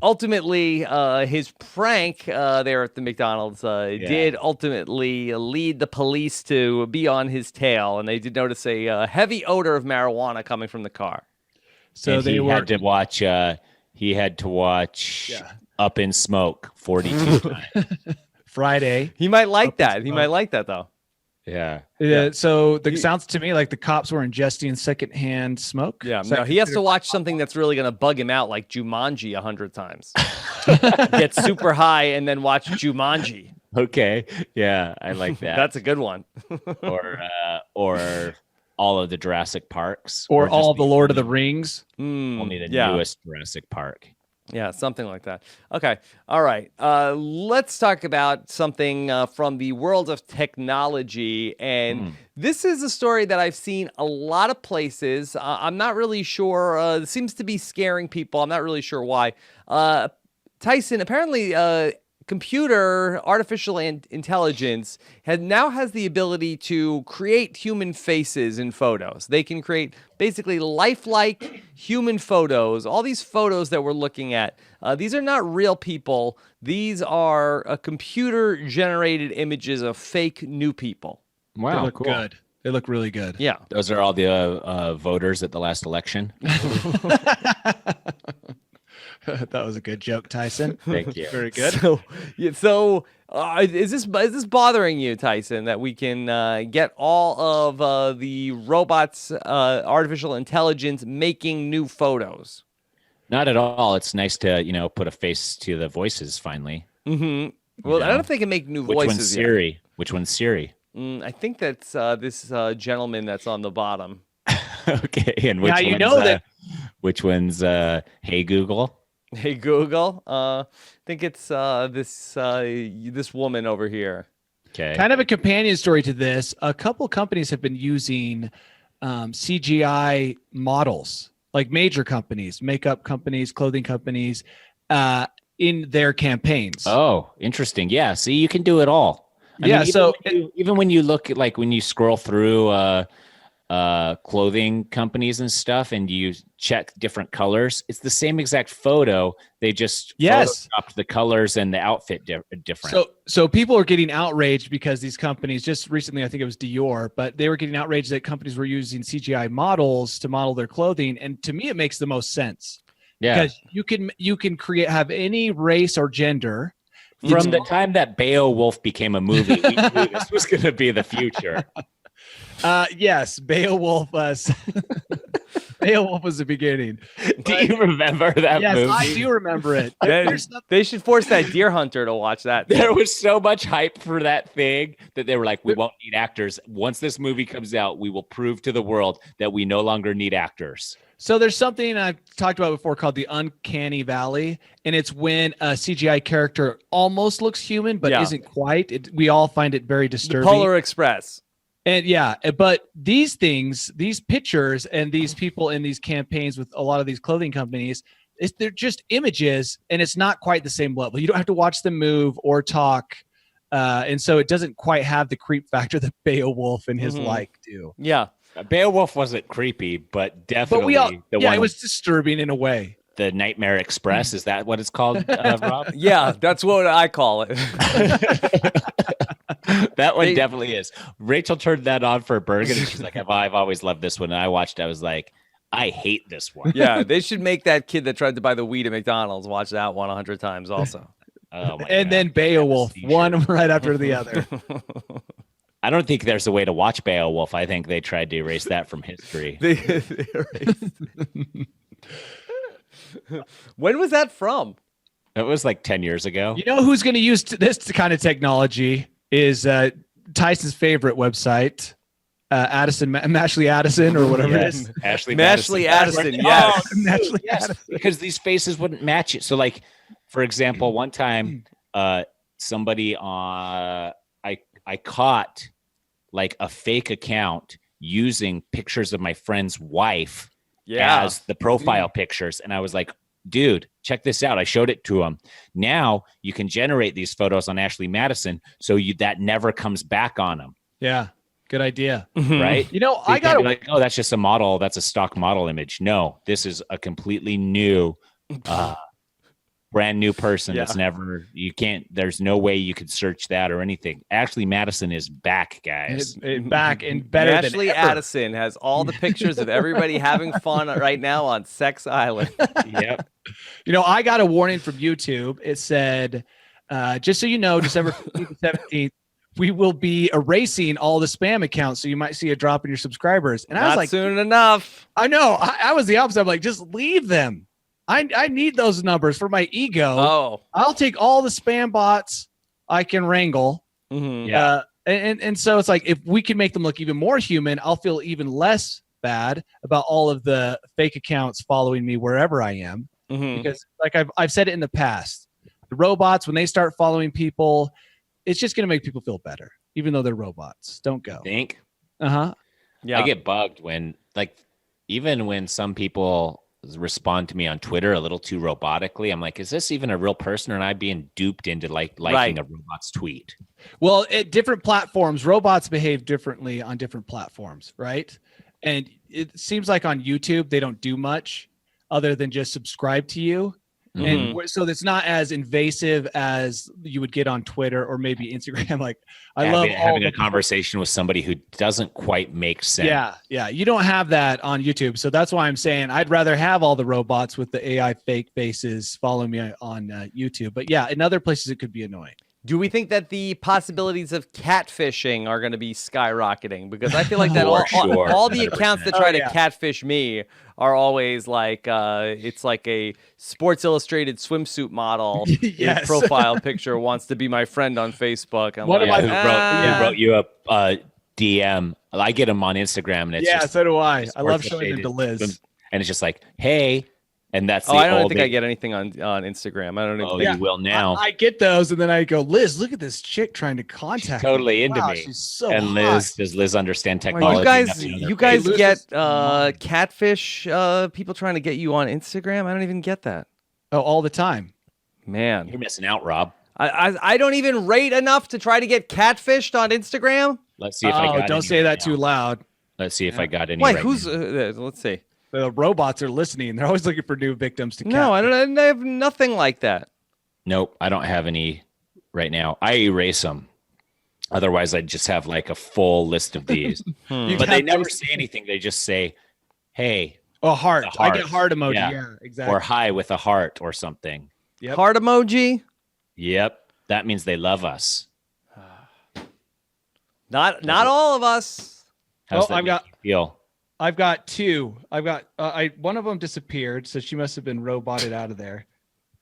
Ultimately, his prank there at the McDonald's did ultimately lead the police to be on his tail, and they did notice a heavy odor of marijuana coming from the car. So and he had to watch Up in Smoke 42 times. Friday. He might like Up that. He smoke. might like that though. Yeah. So the sounds to me like the cops were ingesting secondhand smoke. Yeah, Is that no, he has to considered- watch something that's really gonna bug him out, like Jumanji 100 times. Get super high and then watch Jumanji. Okay. Yeah, I like that. That's a good one. or all of the Jurassic Parks, or just all of the Lord of the Rings. only the yeah. newest Jurassic Park. Yeah, something like that. Okay. All right. Let's talk about something from the world of technology. And this is a story that I've seen a lot of places. I'm not really sure. It seems to be scaring people. I'm not really sure why. Tyson, apparently computer artificial intelligence now has the ability to create human faces in photos. They can create basically lifelike human photos. All these photos that we're looking at, these are not real people. These are computer generated images of fake new people. Wow, They look cool. good. They look really good. Yeah. Those are all the voters at the last election. That was a good joke, Tyson. Thank you. Very good. So is this bothering you, Tyson, that we can get all of the robots, artificial intelligence making new photos? Not at all. It's nice to, put a face to the voices finally. Mm-hmm. Well, I don't know if they can make new Which voices one's yet. Siri? Which one's Siri? I think that's this gentleman that's on the bottom. Okay, and which Yeah, you one's, know that- which one's Hey Google? Hey Google, I think it's this woman over here. Okay. Kind of a companion story to this. A couple companies have been using CGI models, like major companies, makeup companies, clothing companies, in their campaigns. Oh, interesting. Yeah. See, you can do it all. I Yeah, mean, so even when you look at, like, when you scroll through clothing companies and stuff, and you check different colors, it's the same exact photo. They just photoshopped the colors and the outfit different. So people are getting outraged because these companies, just recently, I think it was Dior, but they were getting outraged that companies were using CGI models to model their clothing. And to me, it makes the most sense. Yeah. Because you can have any race or gender. From the time that Beowulf became a movie, we knew this was going to be the future. Yes, Beowulf. Beowulf was the beginning. Do you remember that Yes, movie? I do remember it. They should force that deer hunter to watch that. There was so much hype for that thing that they were like, we won't need actors. Once this movie comes out, we will prove to the world that we no longer need actors. So there's something I've talked about before called the uncanny valley, and it's when a CGI character almost looks human but isn't quite. We all find it very disturbing. The Polar Express. And but these things, these pictures and these people in these campaigns with a lot of these clothing companies, they're just images, and it's not quite the same level. You don't have to watch them move or talk. And so it doesn't quite have the creep factor that Beowulf and his like do. Yeah. Beowulf wasn't creepy, but definitely it was disturbing in a way. The Nightmare Express, is that what it's called, Rob? Yeah, that's what I call it. That one definitely is. Rachel turned that on for Bergen, and she's like, I've always loved this one. And I watched it. I was like, I hate this one. Yeah, they should make that kid that tried to buy the weed at McDonald's watch that one 100 times also. Oh my And God. then Beowulf, one right after the other. I don't think there's a way to watch Beowulf. I think they tried to erase that from history. When was that from? It was like 10 years ago. You know who's going to use this kind of technology is Tyson's favorite website, Mashley Addison or whatever it is. Mashley Addison, yes. Mashley Yes, Addison. because these faces wouldn't match it. So, like, for example, one time, somebody I caught like a fake account using pictures of my friend's wife as the profile pictures, and I was like, dude, check this out. I showed it to him. Now you can generate these photos on Ashley Madison, so that never comes back on them. Yeah, good idea. Right? You know, So I you can't got be like, oh, that's just a model. That's a stock model image. No, this is a completely new, brand new person. Yeah. That's never. You can't. There's no way you could search that or anything. Ashley Madison is back, guys. back and better than Ashley ever. Addison has all the pictures of everybody having fun right now on Sex Island. Yep. You know, I got a warning from YouTube. It said Just so you know, December 15th to 17th, we will be erasing all the spam accounts. So you might see a drop in your subscribers. And I was Not like, soon enough. I know. I was the opposite. I'm like, just leave them. I need those numbers for my ego. Oh, I'll take all the spam bots I can wrangle. mhm. Yeah. And so it's like, if we can make them look even more human, I'll feel even less bad about all of the fake accounts following me wherever I am. Mhm. Because like I've said it in the past, the robots, when they start following people, it's just going to make people feel better, even though they're robots. Don't go. Think Yeah. I get bugged when, like, even when some people respond to me on Twitter a little too robotically, I'm like, is this even a real person, or am I being duped into liking Right. a robot's tweet? Well, at different platforms, robots behave differently on different platforms, right? And it seems like on YouTube, they don't do much other than just subscribe to you. Mhm. And so it's not as invasive as you would get on Twitter or maybe Instagram. Like I love having a conversation with somebody who doesn't quite make sense. Yeah. You don't have that on YouTube. So that's why I'm saying I'd rather have all the robots with the AI fake faces follow me on YouTube. But yeah, in other places, it could be annoying. Do we think that the possibilities of catfishing are going to be skyrocketing? Because I feel like that For sure, all the 100%. accounts that try Oh, to yeah. catfish me are always like it's like a Sports Illustrated swimsuit model. Yes. His profile picture wants to be my friend on Facebook. I'm One of like, my- Who wrote you a DM? I get them on Instagram, and it's Yeah, just so do I. I Sports love showing them to Illustrated Liz. and it's just like, hey, and that's Oh, the I don't old think I get anything on Instagram. I don't even Oh, think. you will now. I get those, and then I go, Liz, look at this chick trying to contact totally me. into Wow, me. She's so and hot. Liz, does Liz understand Well, technology? you enough guys, to know their you guys face? get Loses catfish people trying to get you on Instagram. I don't even get that, Oh, all the time. You're man. missing out, Rob. I don't even rate enough to try to get catfished on Instagram. Let's see if I got Don't any say right that now. too loud. Let's see if I got any. Wait, right who's? now. Let's see. The robots are listening. They're always looking for new victims to catch. No, I don't. I have nothing like that. Nope, I don't have any right now. I erase them. Otherwise, I'd just have like a full list of these. You But they have never those- say anything. They just say, "Hey," Oh, heart. The I get heart. heart emoji. Yeah. Yeah, exactly. or "Hi" with a heart or something. Yep. Heart emoji. Yep, that means they love us. Not all of us. How's Oh, that I've make got- you feel? I've got two. I've got one of them disappeared, so she must have been roboted out of there.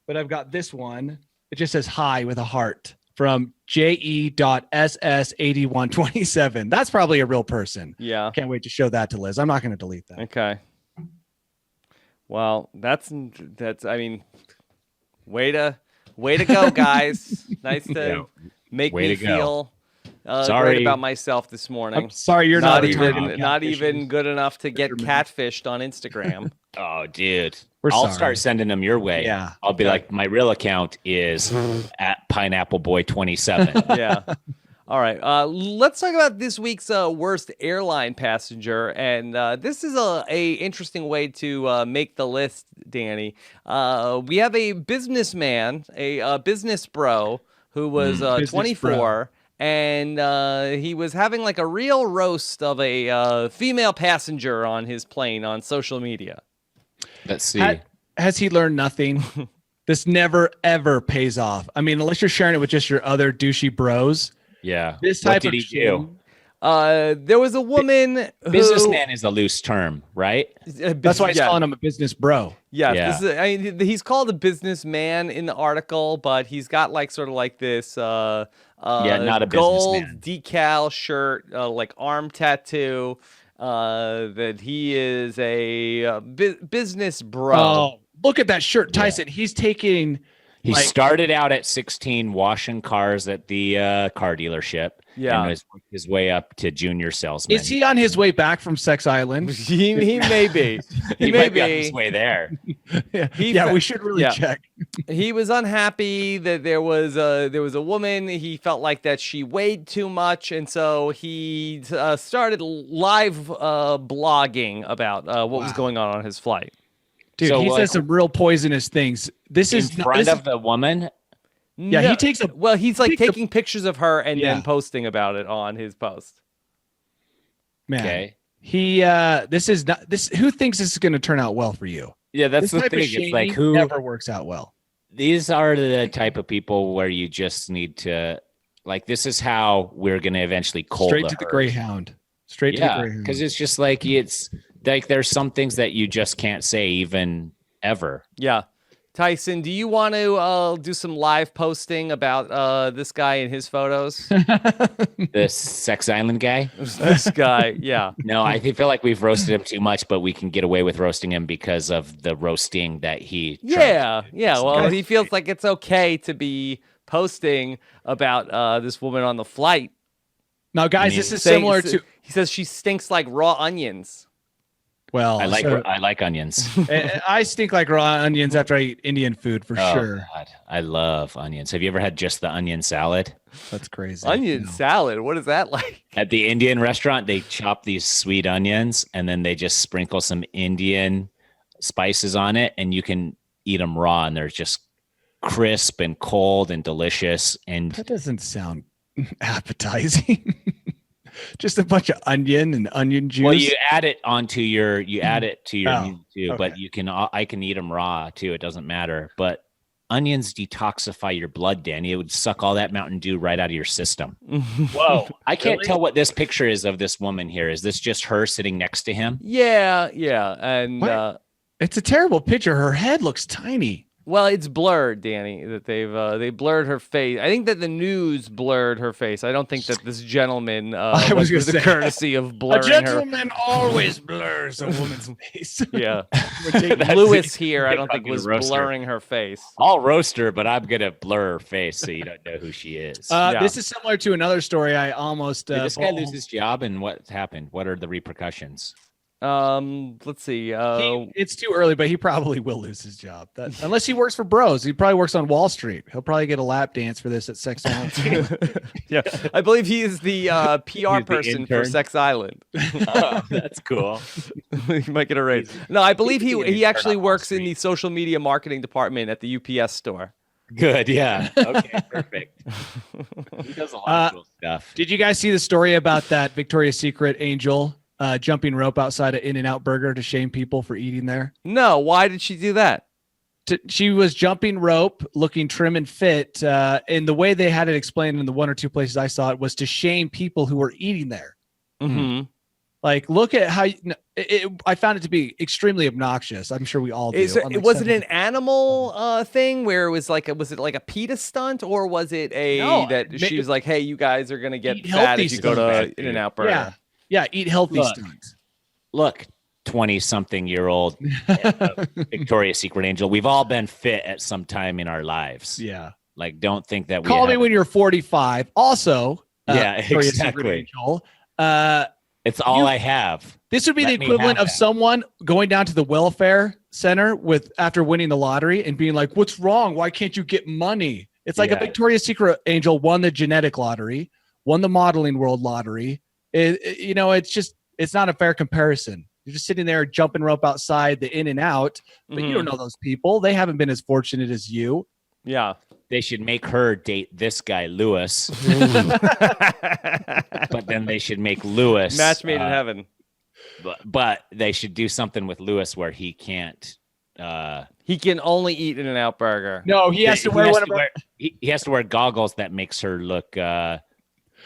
But I've got this one. It just says hi with a heart from JE.SS8127. That's probably a real person. Yeah. Can't wait to show that to Liz. I'm not going to delete that. Okay. Well, that's. I mean, way to go, guys. Nice to Yeah. make Way me to go. feel Sorry. great about myself this morning. I'm sorry you're not not, a even target. not Catfishers. even good enough to get Fisherman. catfished on Instagram. Oh, dude. We're I'll sorry. start sending them your way. Yeah. I'll be like, my real account is at Pineapple Boy 27. Yeah. All right. Let's talk about this week's worst airline passenger, and this is a interesting way to make the list, Danny. We have a businessman, a business bro, who was Business 24. bro. And he was having like a real roast of a female passenger on his plane on social media. Let's see. Has he learned nothing? This never ever pays off. I mean, unless you're sharing it with just your other douchey bros. Yeah. This What type did of he shame- do? There was a woman who, Businessman is a loose term, right? That's why he's calling him a business bro. Yeah, Yeah. This is, I mean, he's called a businessman in the article, but he's got like sort of like this not a gold businessman. decal shirt, like arm tattoo. That he is a business bro. Oh, look at that shirt, Tyson. He's taking. He Like- started out at 16 washing cars at the car dealership. Yeah. And has worked his way up to junior salesman. Is he on his way back from Sex Island? he may be. He may might be on be. his way there. Yeah, we should really yeah. check. He was unhappy that there was a woman. He felt like that she weighed too much, and so he started live blogging about what was going on his flight. Dude, So, he like, says some real poisonous things. This In is front of the woman. Yeah, he takes a- well. He's like takes a- taking pictures of her and Yeah. then posting about it on his post. man. Okay. He this is not this. Who thinks this is going to turn out well for you? Yeah, that's This the type thing. of It's shaming like who never works out well. these are the type of people where you just need to, like, this is how we're going to eventually cull Straight to the herd. Greyhound. Straight to the Greyhound. Because it's just like, it's like there's some things that you just can't say even ever. Yeah. Tyson, do you want to do some live posting about this guy and his photos? This Sex Island guy? This guy, yeah. No, I feel like we've roasted him too much, but we can get away with roasting him because of the roasting that he. Yeah. Well, he feels like it's okay to be posting about this woman on the flight. Now, guys, this is similar to. He says she stinks like raw onions. Well, I like onions. I stink like raw onions after I eat Indian food for sure. God, I love onions. Have you ever had just the onion salad? That's crazy. Onion salad. What is that like? At the Indian restaurant, they chop these sweet onions and then they just sprinkle some Indian spices on it, and you can eat them raw, and they're just crisp and cold and delicious. And that doesn't sound appetizing. Just a bunch of onion and onion juice. Well, you add it to your meat too, okay. but I can eat them raw too. It doesn't matter. But onions detoxify your blood, Danny. It would suck all that Mountain Dew right out of your system. Whoa. I can't tell what this picture is of this woman here. Is this just her sitting next to him? Yeah. And it's a terrible picture. Her head looks tiny. Well, it's blurred, Danny. That they blurred her face. I think that the news blurred her face. I don't think that this gentleman was the courtesy of blurring her. A gentleman always blurs a woman's face. Yeah, Lewis here. I don't think was blurring her face. I'll roast her, but I'm gonna blur her face so you don't know who she is. This is similar to another story. I almost did this guy lose his job, and what happened? What are the repercussions? Let's see. It's too early, but he probably will lose his job. Unless he works for Bros. He probably works on Wall Street. He'll probably get a lap dance for this at Sex Island. Yeah, I believe he is the PR person for Sex Island. Oh, that's cool. He might get a raise. No, I believe he actually works in the social media marketing department at the UPS store. Good, yeah. Okay, perfect. He does a lot of cool stuff. Did you guys see the story about that Victoria's Secret angel jumping rope outside of In-N-Out Burger to shame people for eating there? No, why did she do that? She was jumping rope, looking trim and fit, and the way they had it explained in the one or two places I saw it was to shame people who were eating there. Mm-hmm. Like, look at how I found it to be extremely obnoxious. I'm sure we all do. Was it an animal thing where it was like was it like a PETA stunt, or was it she was like, hey, you guys are gonna get fat if you go to In-N-Out Burger? Yeah, eat healthy stunts. Look, 20-something-year-old Victoria's Secret angel. We've all been fit at some time in our lives. Yeah. Like, don't think that we call me when you're 45. Also, Victoria's Secret angel. It's all I have. This would be the equivalent of someone going down to the welfare center after winning the lottery and being like, "What's wrong? Why can't you get money?" It's like a Victoria's Secret angel won the genetic lottery, won the modeling world lottery. It's not a fair comparison. You're just sitting there jumping rope outside the In-N-Out, but you don't know those people. They haven't been as fortunate as you. Yeah. They should make her date this guy, Lewis. But then they should make Lewis match made in heaven. But they should do something with Lewis where he can't. He can only eat In-N-Out Burger. No, he has to wear he has to wear goggles that makes her look.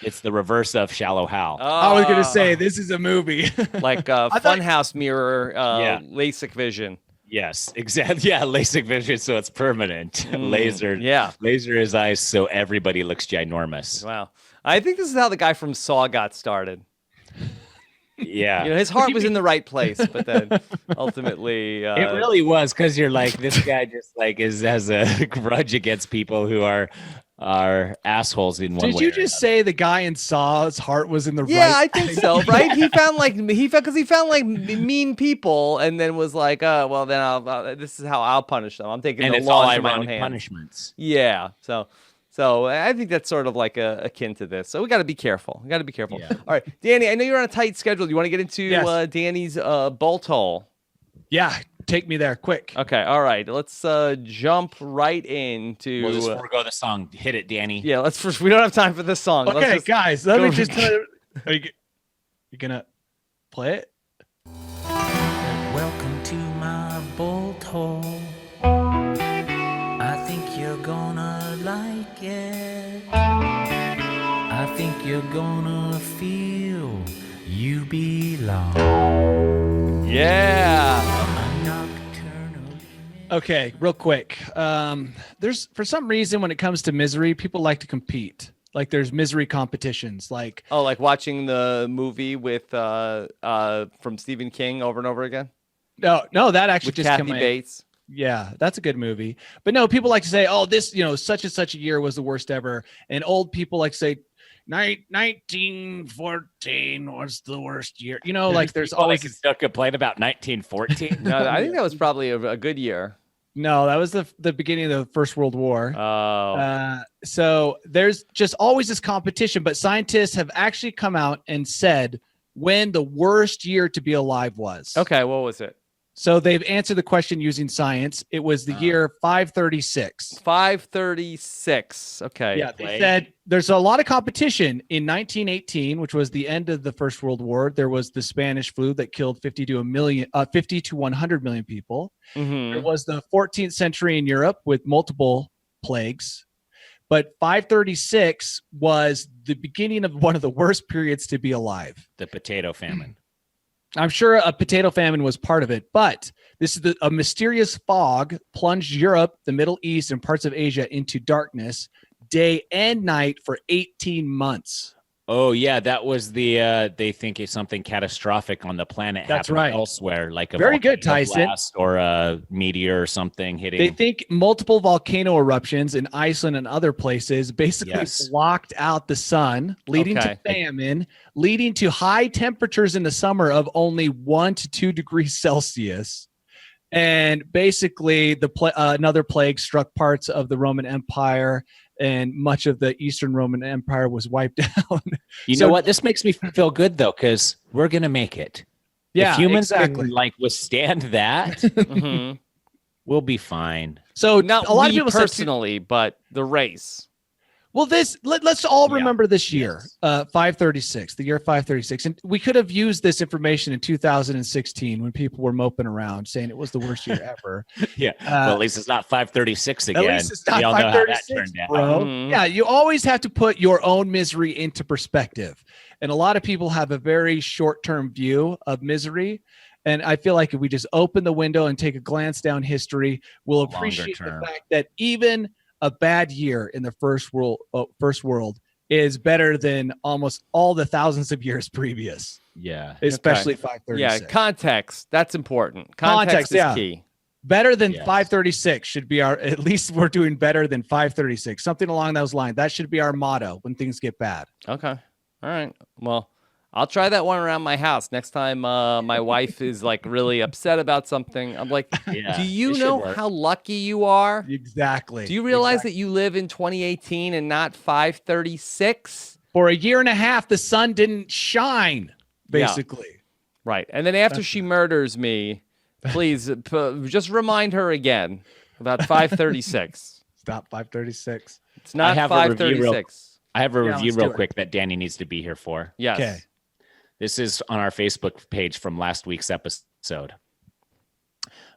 It's the reverse of Shallow Hal. I was gonna say this is a movie like Funhouse mirror, LASIK vision. Yes, exactly. Yeah, LASIK vision, so it's permanent. Laser. Yeah, laser his eyes, so everybody looks ginormous. Wow, I think this is how the guy from Saw got started. Yeah, his heart was in the right place, but then ultimately, it really was, because you're like, this guy just like has a grudge against people who are assholes in one way. Did you just say the guy in Saw's heart was in the right? Yeah, I think so. Right? He found mean people, and then was like, well, then this is how I'll punish them. I'm taking the law into my own hands. Punishments. Yeah. So I think that's sort of like akin to this. So we got to be careful. Yeah. All right, Danny, I know you're on a tight schedule. Do you want to get into Danny's bolt hole? Yeah. Take me there, quick. Okay, all right. Let's jump right into. We'll just forego the song. Hit it, Danny. Yeah, we don't have time for this song. Okay, guys, let me just. Are you gonna play it? Welcome to my bolt hole. I think like it. I think you're gonna feel you belong. Yeah. A nocturnal. Okay, real quick. There's for some reason when it comes to misery, people like to compete. Like there's misery competitions. Like Oh, like watching the movie with from Stephen King over and over again no, that actually with just Kathy came out. Bates. Yeah, that's a good movie. But no, people like to say, "Oh, this, such and such a year was the worst ever," and old people like to say, 1914 was the worst year. Like there's People always can still complain about 1914. No, I think that was probably a good year. no. That was the beginning of the First World War. Oh, So there's just always this competition, but scientists have actually come out and said when the worst year to be alive was. okay. What was it? So they've answered the question using science. It was the year 536. 536. Okay. Yeah, they said there's a lot of competition. In 1918, which was the end of the First World War, there was the Spanish flu that killed 50 to 100 million people. Mhm. There was the 14th century in Europe with multiple plagues. But 536 was the beginning of one of the worst periods to be alive. The potato famine. I'm sure a potato famine was part of it, but this is a mysterious fog plunged Europe, the Middle East, and parts of Asia into darkness day and night for 18 months. Oh yeah, that was the they think it's something catastrophic on the planet That's happened right. elsewhere, like a Very good, volcano Tyson. blast or a meteor or something hitting. They think multiple volcano eruptions in Iceland and other places basically Yes. blocked out the sun, leading Okay. to famine, leading to high temperatures in the summer of only 1 to 2 degrees Celsius. And basically, another plague struck parts of the Roman Empire, and much of the Eastern Roman Empire was wiped out. You know what? This makes me feel good though, because we're gonna make it. Yeah, if humans exactly. can withstand that, Mhm. we'll be fine. So Not a lot of we people said, personally, but the race. well, let's all Yeah. remember this year, Yes. 536, the year 536. And we could have used this information in 2016 when people were moping around saying it was the worst year ever. Yeah. Well, at least it's not 536 At again. least it's not We all know how that 536, turned out. bro. Mhm. Yeah, you always have to put your own misery into perspective. And a lot of people have a very short-term view of misery. And I feel like if we just open the window and take a glance down history, we'll Longer appreciate the term. fact that even a bad year in the first world is better than almost all the thousands of years previous, Yeah. especially Yeah, 536. context. That's important. Context is yeah. key. Better than Yes. 536 should be at least we're doing better than 536. Something along those lines. That should be our motto when things get bad. Okay. All right. Well, I'll try that one around my house next time my wife is really upset about something. I'm like, Yeah, do you it should know work. how lucky you are? Exactly. Do you realize that you live in 2018 and not 536? For a year and a half, the sun didn't shine, Yeah. basically. Right. And then after she murders me, please just remind her again about 536. Stop 536. It's not have a review real- 536. I have a Yeah, review let's real do it. quick that Danny needs to be here for. Yes. Okay. This is on our Facebook page from last week's episode.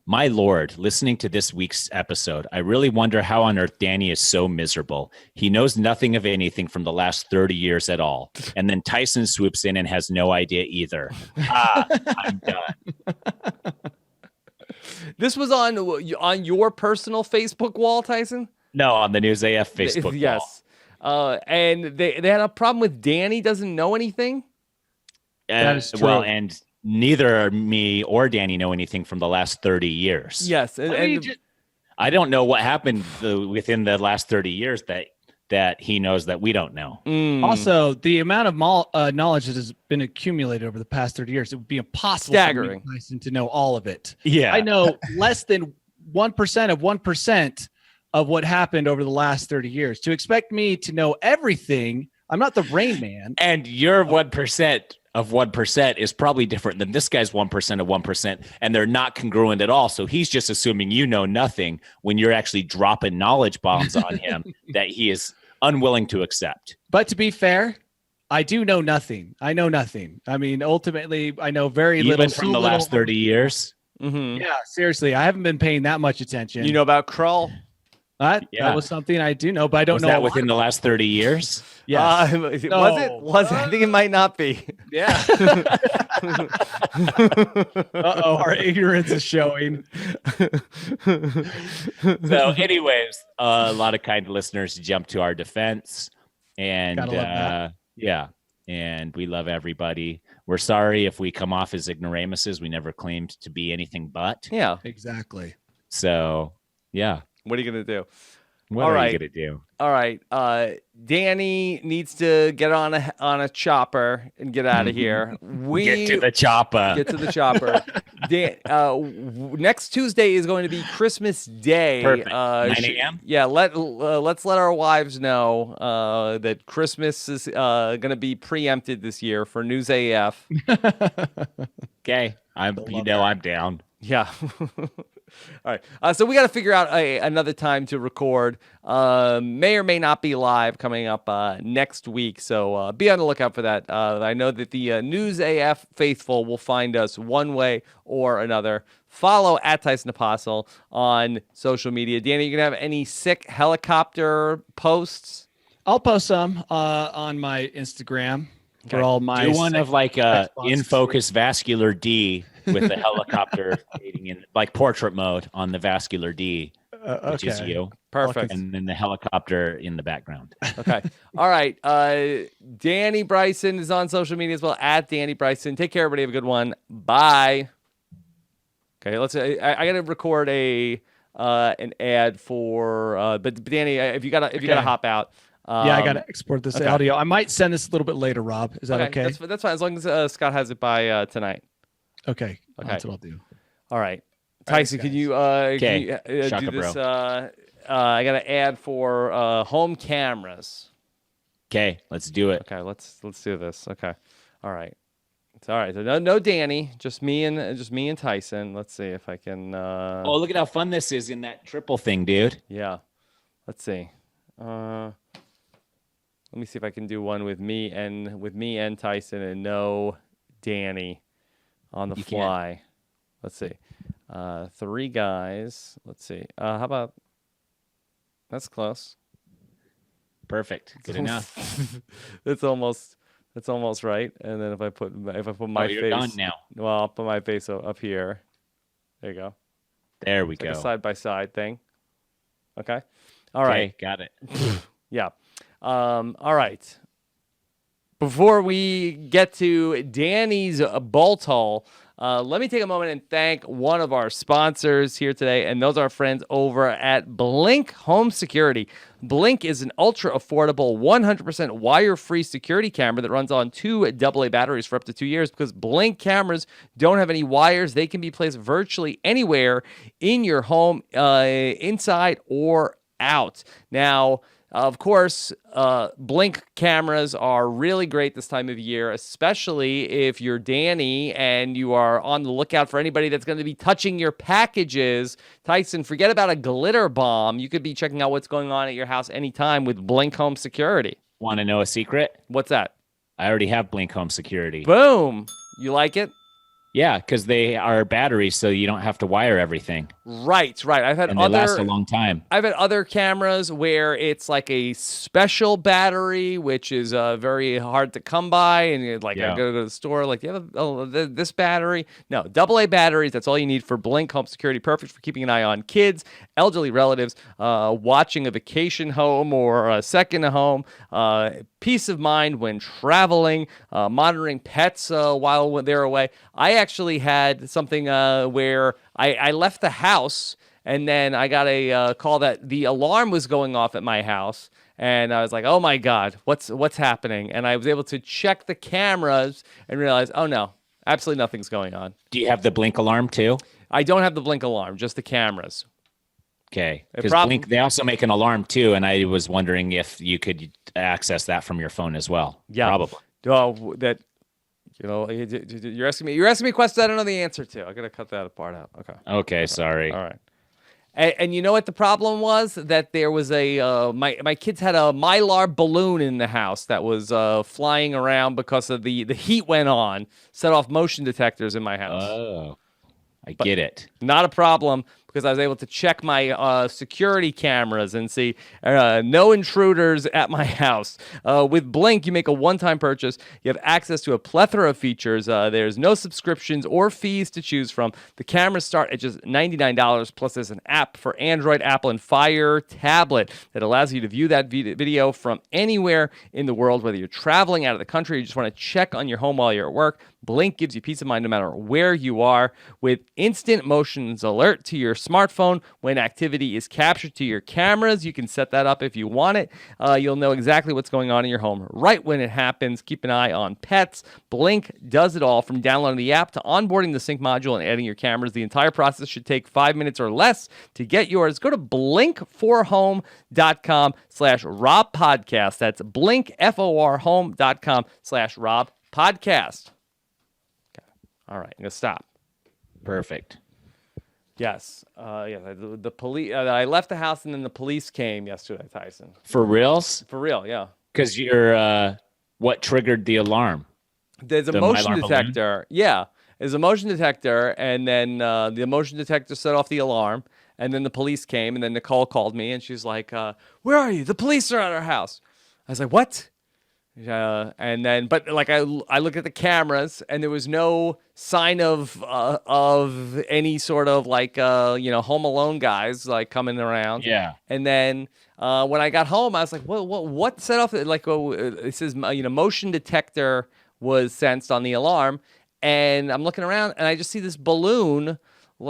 My Lord, listening to this week's episode, I really wonder how on earth Danny is so miserable. He knows nothing of anything from the last 30 years at all. And then Tyson swoops in and has no idea either. I'm done. This was on your personal Facebook wall, Tyson? No, on the News AF Facebook wall. Yes. And they had a problem with Danny doesn't know anything. That is Well, true. and neither me or Danny know anything from the last 30 years. Yes. And, I mean, and I don't know what happened within the last 30 years that he knows that we don't know. Also, the amount of knowledge that has been accumulated over the past 30 years, it would be impossible Staggering. for me, Tyson, to know all of it. Yeah. I know less than 1% of 1% of what happened over the last 30 years. To expect me to know everything, I'm not the Rain Man. And your 1% of 1% is probably different than this guy's 1% of 1%, and they're not congruent at all. So he's just assuming you know nothing when you're actually dropping knowledge bombs on him that he is unwilling to accept. But to be fair, I do know nothing. I know nothing. I mean, ultimately, I know very little. Even from the last 30 years. Mhm. Yeah, seriously, I haven't been paying that much attention. You know about Krull? That was something I do know, but I don't know that within the last 30 years. Yes. Was it? I think it might not be. Yeah. Our ignorance is showing. So, anyways, a lot of kind listeners jumped to our defense, and Gotta love that. yeah, and we love everybody. We're sorry if we come off as ignoramuses. We never claimed to be anything but. Yeah. Exactly. So, yeah. What are you gonna do? What are you gonna do? All right. Danny needs to get on a chopper and get out of here. Get to the chopper. Get to the chopper. Next Tuesday is going to be Christmas Day. Perfect. 9 a.m. Yeah. Let's let our wives know that Christmas is going to be preempted this year for News AF. Okay. I'm down. Yeah. All right. So we got to figure out another time to record. May or may not be live coming up next week. So be on the lookout for that. I know that the News AF faithful will find us one way or another. Follow at Tyson Apostle on social media. Danny, you going to have any sick helicopter posts? I'll post some on my Instagram for all my. Do one of like in focus vascular D with the helicopter fading in, like portrait mode on the vascular D, which is you. Perfect. And then the helicopter in the background. Okay. All right. Danny Bryson is on social media as well, at Danny Bryson. Take care, everybody. Have a good one. Bye. Okay. I got to record an ad for. But Danny, if you gotta hop out. I got to export this audio. I might send this a little bit later, Rob. Is that okay? That's fine. As long as Scott has it by tonight. Okay. That's what I'll do. All right. Tyson, can you do this? I got an ad for home cameras. Okay, let's do it. Okay, let's do this. Okay. All right. It's all right. So no Danny, just me and Tyson. Let's see if I can Oh, look at how fun this is in that triple thing, dude. Yeah. Let's see. Let me see if I can do one with me and Tyson and no Danny on the fly. Let's see. 3 guys. Let's see. How about that's close. Perfect. Good enough. It's almost right. And then if I put my you're face done now. Well, I'll put my face up here. There you go. There we It's go. like a side by side thing. Okay. All right. Got it. Yeah. All right. Before we get to Danny's bolt hole, let me take a moment and thank one of our sponsors here today, and those are our friends over at Blink Home Security. Blink is an ultra-affordable, 100% wire-free security camera that runs on 2 AA batteries for up to 2 years because Blink cameras don't have any wires. They can be placed virtually anywhere in your home, inside or out. Now, of course, Blink cameras are really great this time of year, especially if you're Danny and you are on the lookout for anybody that's going to be touching your packages. Tyson, forget about a glitter bomb. You could be checking out what's going on at your house anytime with Blink Home Security. Want to know a secret? What's that? I already have Blink Home Security. Boom. You like it? Yeah, because they are batteries, so you don't have to wire everything. Right. I've had and they last a long time. I've had other cameras where it's like a special battery, which is very hard to come by, and you're like, I go to the store, like, you have this battery? No, AA batteries. That's all you need for Blink Home Security. Perfect for keeping an eye on kids, elderly relatives, watching a vacation home or a second home. Peace of mind when traveling, monitoring pets while they're away. I actually had something where I left the house and then I got a call that the alarm was going off at my house. And I was like, oh my God, what's happening? And I was able to check the cameras and realize, oh no, absolutely nothing's going on. Do you have the Blink alarm too? I don't have the Blink alarm, just the cameras. Okay, because Blink, they also make an alarm too, and I was wondering if you could access that from your phone as well. Yeah, probably. You're asking me questions I don't know the answer to. I gotta cut that part out. Okay, sorry. All right. And you know what the problem was? That there was my kids had a Mylar balloon in the house that was flying around because of the heat went on, set off motion detectors in my house. Oh, I get it. Not a problem because I was able to check my security cameras and see no intruders at my house. With Blink, you make a one-time purchase. You have access to a plethora of features. There's no subscriptions or fees to choose from. The cameras start at just $99, plus there's an app for Android, Apple, and Fire tablet that allows you to view that video from anywhere in the world, whether you're traveling out of the country or you just want to check on your home while you're at work. Blink gives you peace of mind no matter where you are, with instant motions alert to your smartphone when activity is captured to your cameras. You can set that up if you want it. You'll know exactly what's going on in your home right when it happens. Keep an eye on pets. Blink does it all, from downloading the app to onboarding the sync module and adding your cameras. The entire process should take 5 minutes or less. To get yours, go to blinkforhome.com/Rob Podcast. That's blinkforhome.com/Rob Podcast. All right, I'm gonna stop. Perfect. Yes, the police. I left the house and then the police came yesterday, Tyson. For reals? For real, yeah. Because you're what triggered the alarm? There's a The motion Mylar detector. Yeah, there's a motion detector, and then the motion detector set off the alarm, and then the police came, and then Nicole called me, and she's like, "Where are you? The police are at our house." I was like, "What?" And then, but like I looked at the cameras, and there was no sign of any sort of like Home Alone guys like coming around. Yeah. And then when I got home, I was like, what set off? Like, it says motion detector was sensed on the alarm, and I'm looking around, and I just see this balloon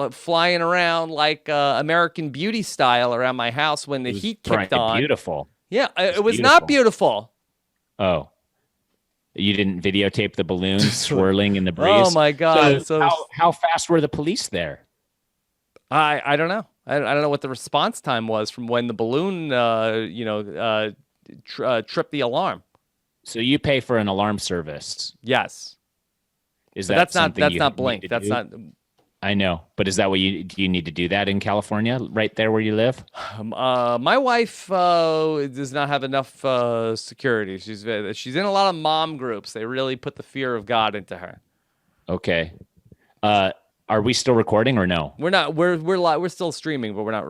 flying around like American Beauty style around my house when the heat kicked on. Beautiful. Yeah, it was not beautiful. Oh, you didn't videotape the balloons swirling in the breeze? Oh my God! So how fast were the police there? I don't know. I don't know what the response time was from when the balloon tripped the alarm. So you pay for an alarm service? Yes. Is but that that's not Blink? That's not. I know, but is that what do you need to do that in California, right there where you live? My wife does not have enough security. She's in a lot of mom groups. They really put the fear of God into her. Okay. Are we still recording or no? We're not. We're still streaming, but we're not.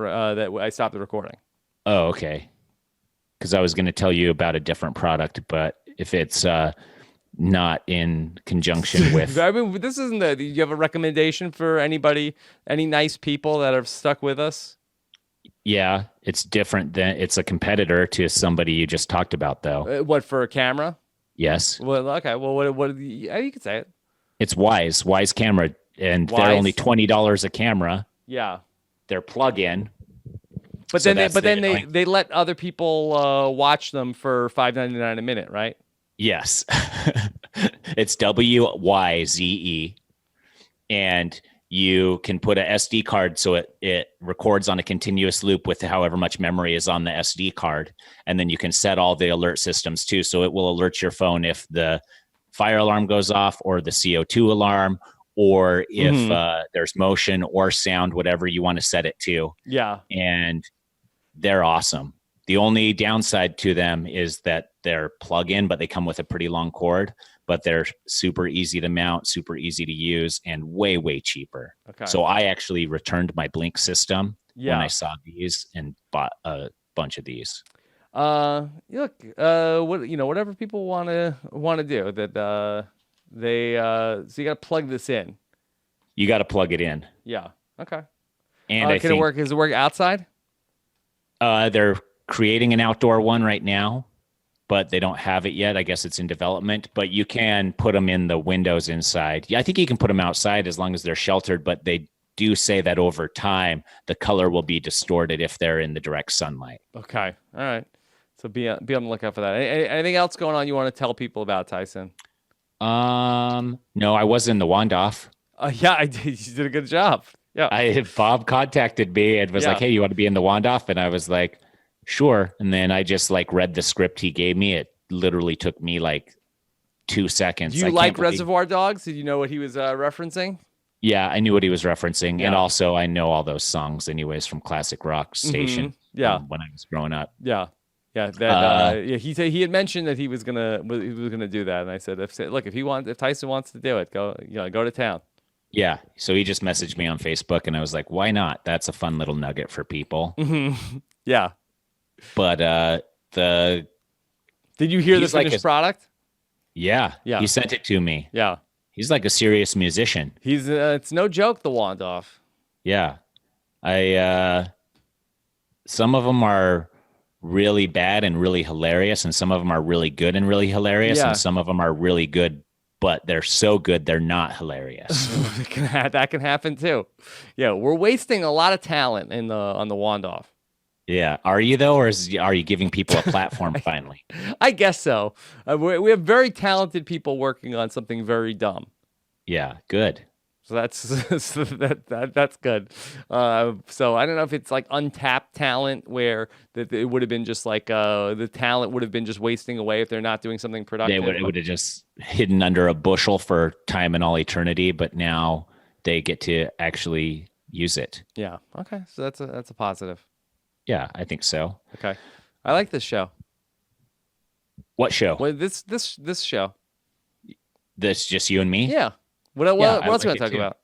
I stopped the recording. Oh, okay. Because I was going to tell you about a different product, but if it's not in conjunction with. I mean, this isn't do you have a recommendation for anybody, any nice people that have stuck with us? Yeah, it's different it's a competitor to somebody you just talked about, though. What, for a camera? Yes. Well, okay. Well, what you could say it. It's Wise camera, and Wise. they're only $20 a camera. Yeah. They're plug-in. But then they let other people watch them for $5.99 a minute, right? Yes. It's WYZE, and you can put a SD card so it records on a continuous loop with however much memory is on the SD card, and then you can set all the alert systems too, so it will alert your phone if the fire alarm goes off or the CO2 alarm, or if there's motion or sound, whatever you want to set it to. Yeah. And they're awesome. The only downside to them is that they're plug-in, but they come with a pretty long cord, but they're super easy to mount, super easy to use, and way, way cheaper. Okay. So I actually returned my Blink system when I saw these and bought a bunch of these. Look, whatever people want to do, that so you got to plug this in. You got to plug it in. Yeah. Okay. And can it work? Does it work outside? They're creating an outdoor one right now, but they don't have it yet. I guess it's in development, but you can put them in the windows inside. Yeah, I think you can put them outside as long as they're sheltered, but they do say that over time, the color will be distorted if they're in the direct sunlight. Okay. All right. So be on the lookout for that. Anything else going on you want to tell people about, Tyson? No, I was in the Wandorf. Yeah, I did. You did a good job. Yeah. Bob contacted me and was like, "Hey, you want to be in the Wandorf?" And I was like, "Sure." And then I just read the script he gave me. It literally took me 2 seconds. Do you like Reservoir Dogs? Did you know what he was referencing? Yeah, I knew what he was referencing. Yeah. And also I know all those songs anyways from classic rock station. Yeah. When I was growing up. Yeah. Yeah. He had mentioned that he was gonna do that. And I said, if Tyson wants to do it, go to town. Yeah. So he just messaged me on Facebook, and I was like, why not? That's a fun little nugget for people. Yeah. But the Did you hear the He's like finished a- product? yeah, Yeah. he sent it to me. Yeah. He's like a serious musician. He's it's no joke, the Wandoff. Yeah. I some of them are really bad and really hilarious, and some of them are really good and really hilarious, Yeah. and some of them are really good, but they're so good they're not hilarious. That can happen too. Yeah, we're wasting a lot of talent on the Wandoff. Yeah. Are you though, or are you giving people a platform finally? I guess so. We have very talented people working on something very dumb. Yeah. Good. So that's that's good. So I don't know if it's like untapped talent where that it would have been just like the talent would have been just wasting away if they're not doing something productive. It would have just hidden under a bushel for time and all eternity, but now they get to actually use it. Yeah. Okay. So that's a positive. Yeah, I think so. Okay. I like this show. What show? Well, this show. This just you and me? Yeah. What Yeah, what I else are we like gonna it talk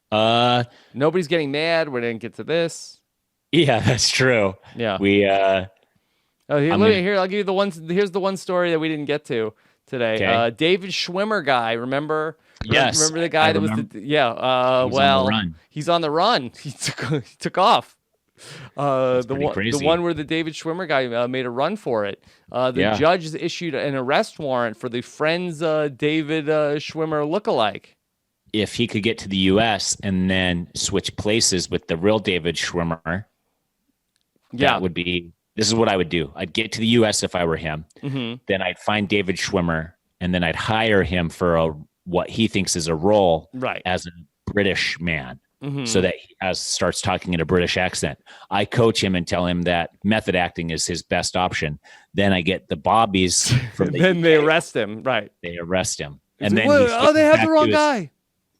too. about? Nobody's getting mad. We didn't get to this. Yeah, that's true. Yeah. We Oh, here, I'm look, gonna- here, I'll give you the one. Here's the one story that we didn't get to today. Okay. David Schwimmer guy, remember? Yes, Remember the guy I that was remember. the, yeah. He was on the Well, run. he's on the run. He took off. The pretty one, crazy. the one where the David Schwimmer guy made a run for it. The Yeah. judge has issued an arrest warrant for the Friends David Schwimmer lookalike. If he could get to the U.S. and then switch places with the real David Schwimmer, Yeah. that would be. This is what I would do. I'd get to the U.S. if I were him. Mm-hmm. Then I'd find David Schwimmer, and then I'd hire him for what he thinks is a role Right. as a British man. Mm-hmm. So that he starts talking in a British accent. I coach him and tell him that method acting is his best option. Then I get the bobbies from the then they UK. arrest him. Right. They arrest him. He's And like, then "What? he Oh, switches they have back the wrong to his- guy.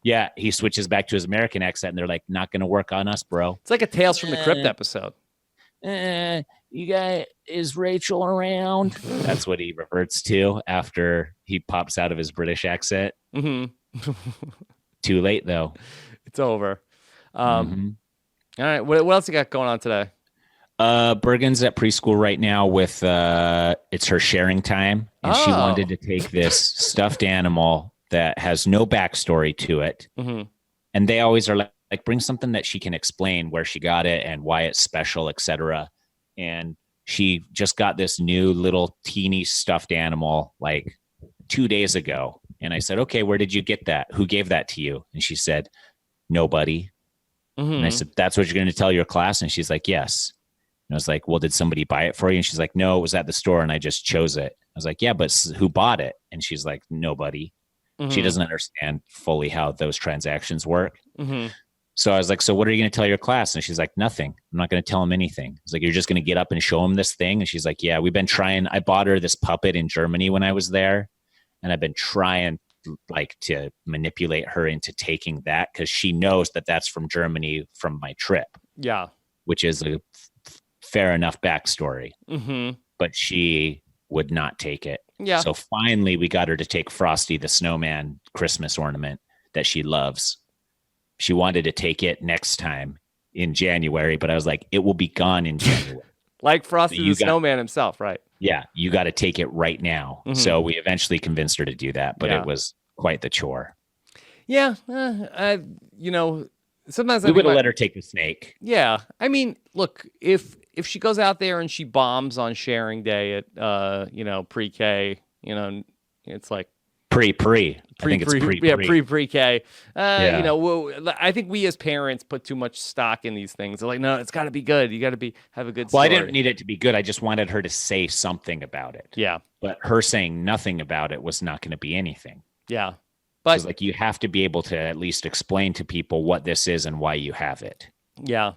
Yeah, he switches back to his American accent, and they're like, "Not going to work on us, bro." It's like a Tales from the Crypt episode. You guys, is Rachel around? That's what he reverts to after he pops out of his British accent. Mm-hmm. Too late though. It's over. Mhm. All right. What else you got going on today? Bergen's at preschool right now with it's her sharing time, and she Oh. wanted to take this stuffed animal that has no backstory to it, Mm-hmm. and they always are like bring something that she can explain where she got it and why it's special, etc. And she just got this new little teeny stuffed animal like 2 days ago, and I said, "Okay, where did you get that? Who gave that to you?" And she said, "Nobody." Mm-hmm. And I said, "That's what you're going to tell your class?" And she's like, "Yes." And I was like, "Well, did somebody buy it for you?" And she's like, "No, it was at the store and I just chose it." I was like, "Yeah, but who bought it?" And she's like, "Nobody." She doesn't understand fully how those transactions work. Mm-hmm. So I was like, "So what are you going to tell your class?" And she's like, "Nothing. I'm not going to tell them anything." I was like, "You're just going to get up and show them this thing?" And she's like, "Yeah, we've been trying. I bought her this puppet in Germany when I was there, and I've been trying like to manipulate her into taking that because she knows that that's from Germany from my trip, Yeah. which is a fair enough backstory, Mm-hmm. but she would not take it. Yeah. So finally we got her to take Frosty the snowman Christmas ornament that she loves. She wanted to take it next time in January, but I was like, it will be gone in January. Like Frosty You the got- Snowman himself, right? Yeah, you got to take it right now. Mhm. So we eventually convinced her to do that, but Yeah. it was quite the chore. Yeah. Sometimes I We think would have my- let her take the snake. Yeah, I mean, look, if she goes out there and she bombs on sharing day at pre-K, it's like Pre. I think it's pre. pre-K. Yeah. I think we as parents put too much stock in these things. They're like, no, it's got to be good. You got to have a good Well, story. I didn't need it to be good. I just wanted her to say something about it. Yeah, But her saying nothing about it was not going to be anything. yeah, But but like you have to be able to at least explain to people what this is and why you have it. yeah,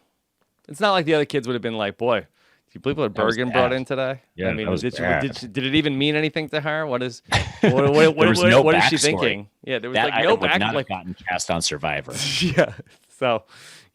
it's not like the other kids would have been like, boy, do you believe what That was Bergen bad. brought in today? Yeah, I mean, that was bad. did it even mean anything to her? What is what There was no what is she backstory. thinking? Yeah, there was That like item no would back not like have gotten cast on Survivor. yeah. So,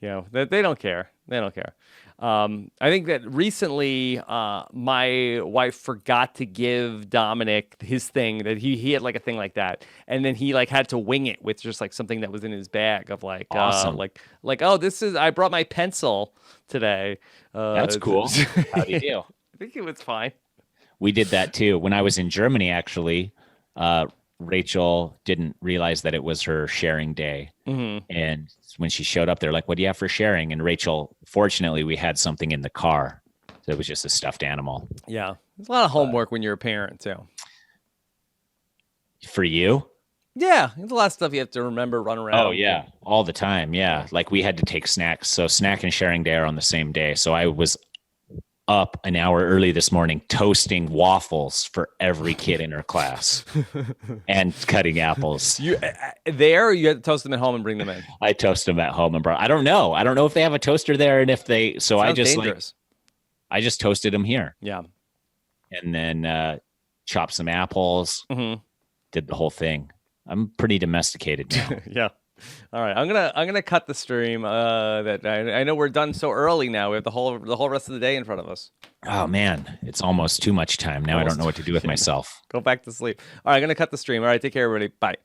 they don't care. They don't care. I think that recently my wife forgot to give Dominic his thing that he had like a thing like that, and then he like had to wing it with just like something that was in his bag of like Awesome. like oh, this is I brought my pencil today. That's cool. How do you do? I think it was fine. We did that too. When I was in Germany, actually, Rachel didn't realize that it was her sharing day. And when she showed up, they're like, what do you have for sharing? And Rachel, fortunately, we had something in the car. So it was just a stuffed animal. Yeah, there's a lot of homework when you're a parent too. For you? Yeah, there's a lot of stuff you have to remember, run around. Oh, yeah. All the time. Yeah. Like we had to take snacks. So snack and sharing day are on the same day. So I was up an hour early this morning toasting waffles for every kid in her class and cutting apples. You there, or you had to toast them at home and bring them in? I toast them at home and brought. I don't know if they have a toaster there, and if they. So Sounds I just dangerous. I just toasted them here. Yeah. And then chopped some apples. Did the whole thing. I'm pretty domesticated now. Yeah. All right. I'm gonna cut the stream. That I know we're done so early now. We have the whole rest of the day in front of us. Oh man, it's almost too much time now. I don't know what to do with myself. Go back to sleep. All right. I'm gonna cut the stream. All right. Take care, everybody. Bye.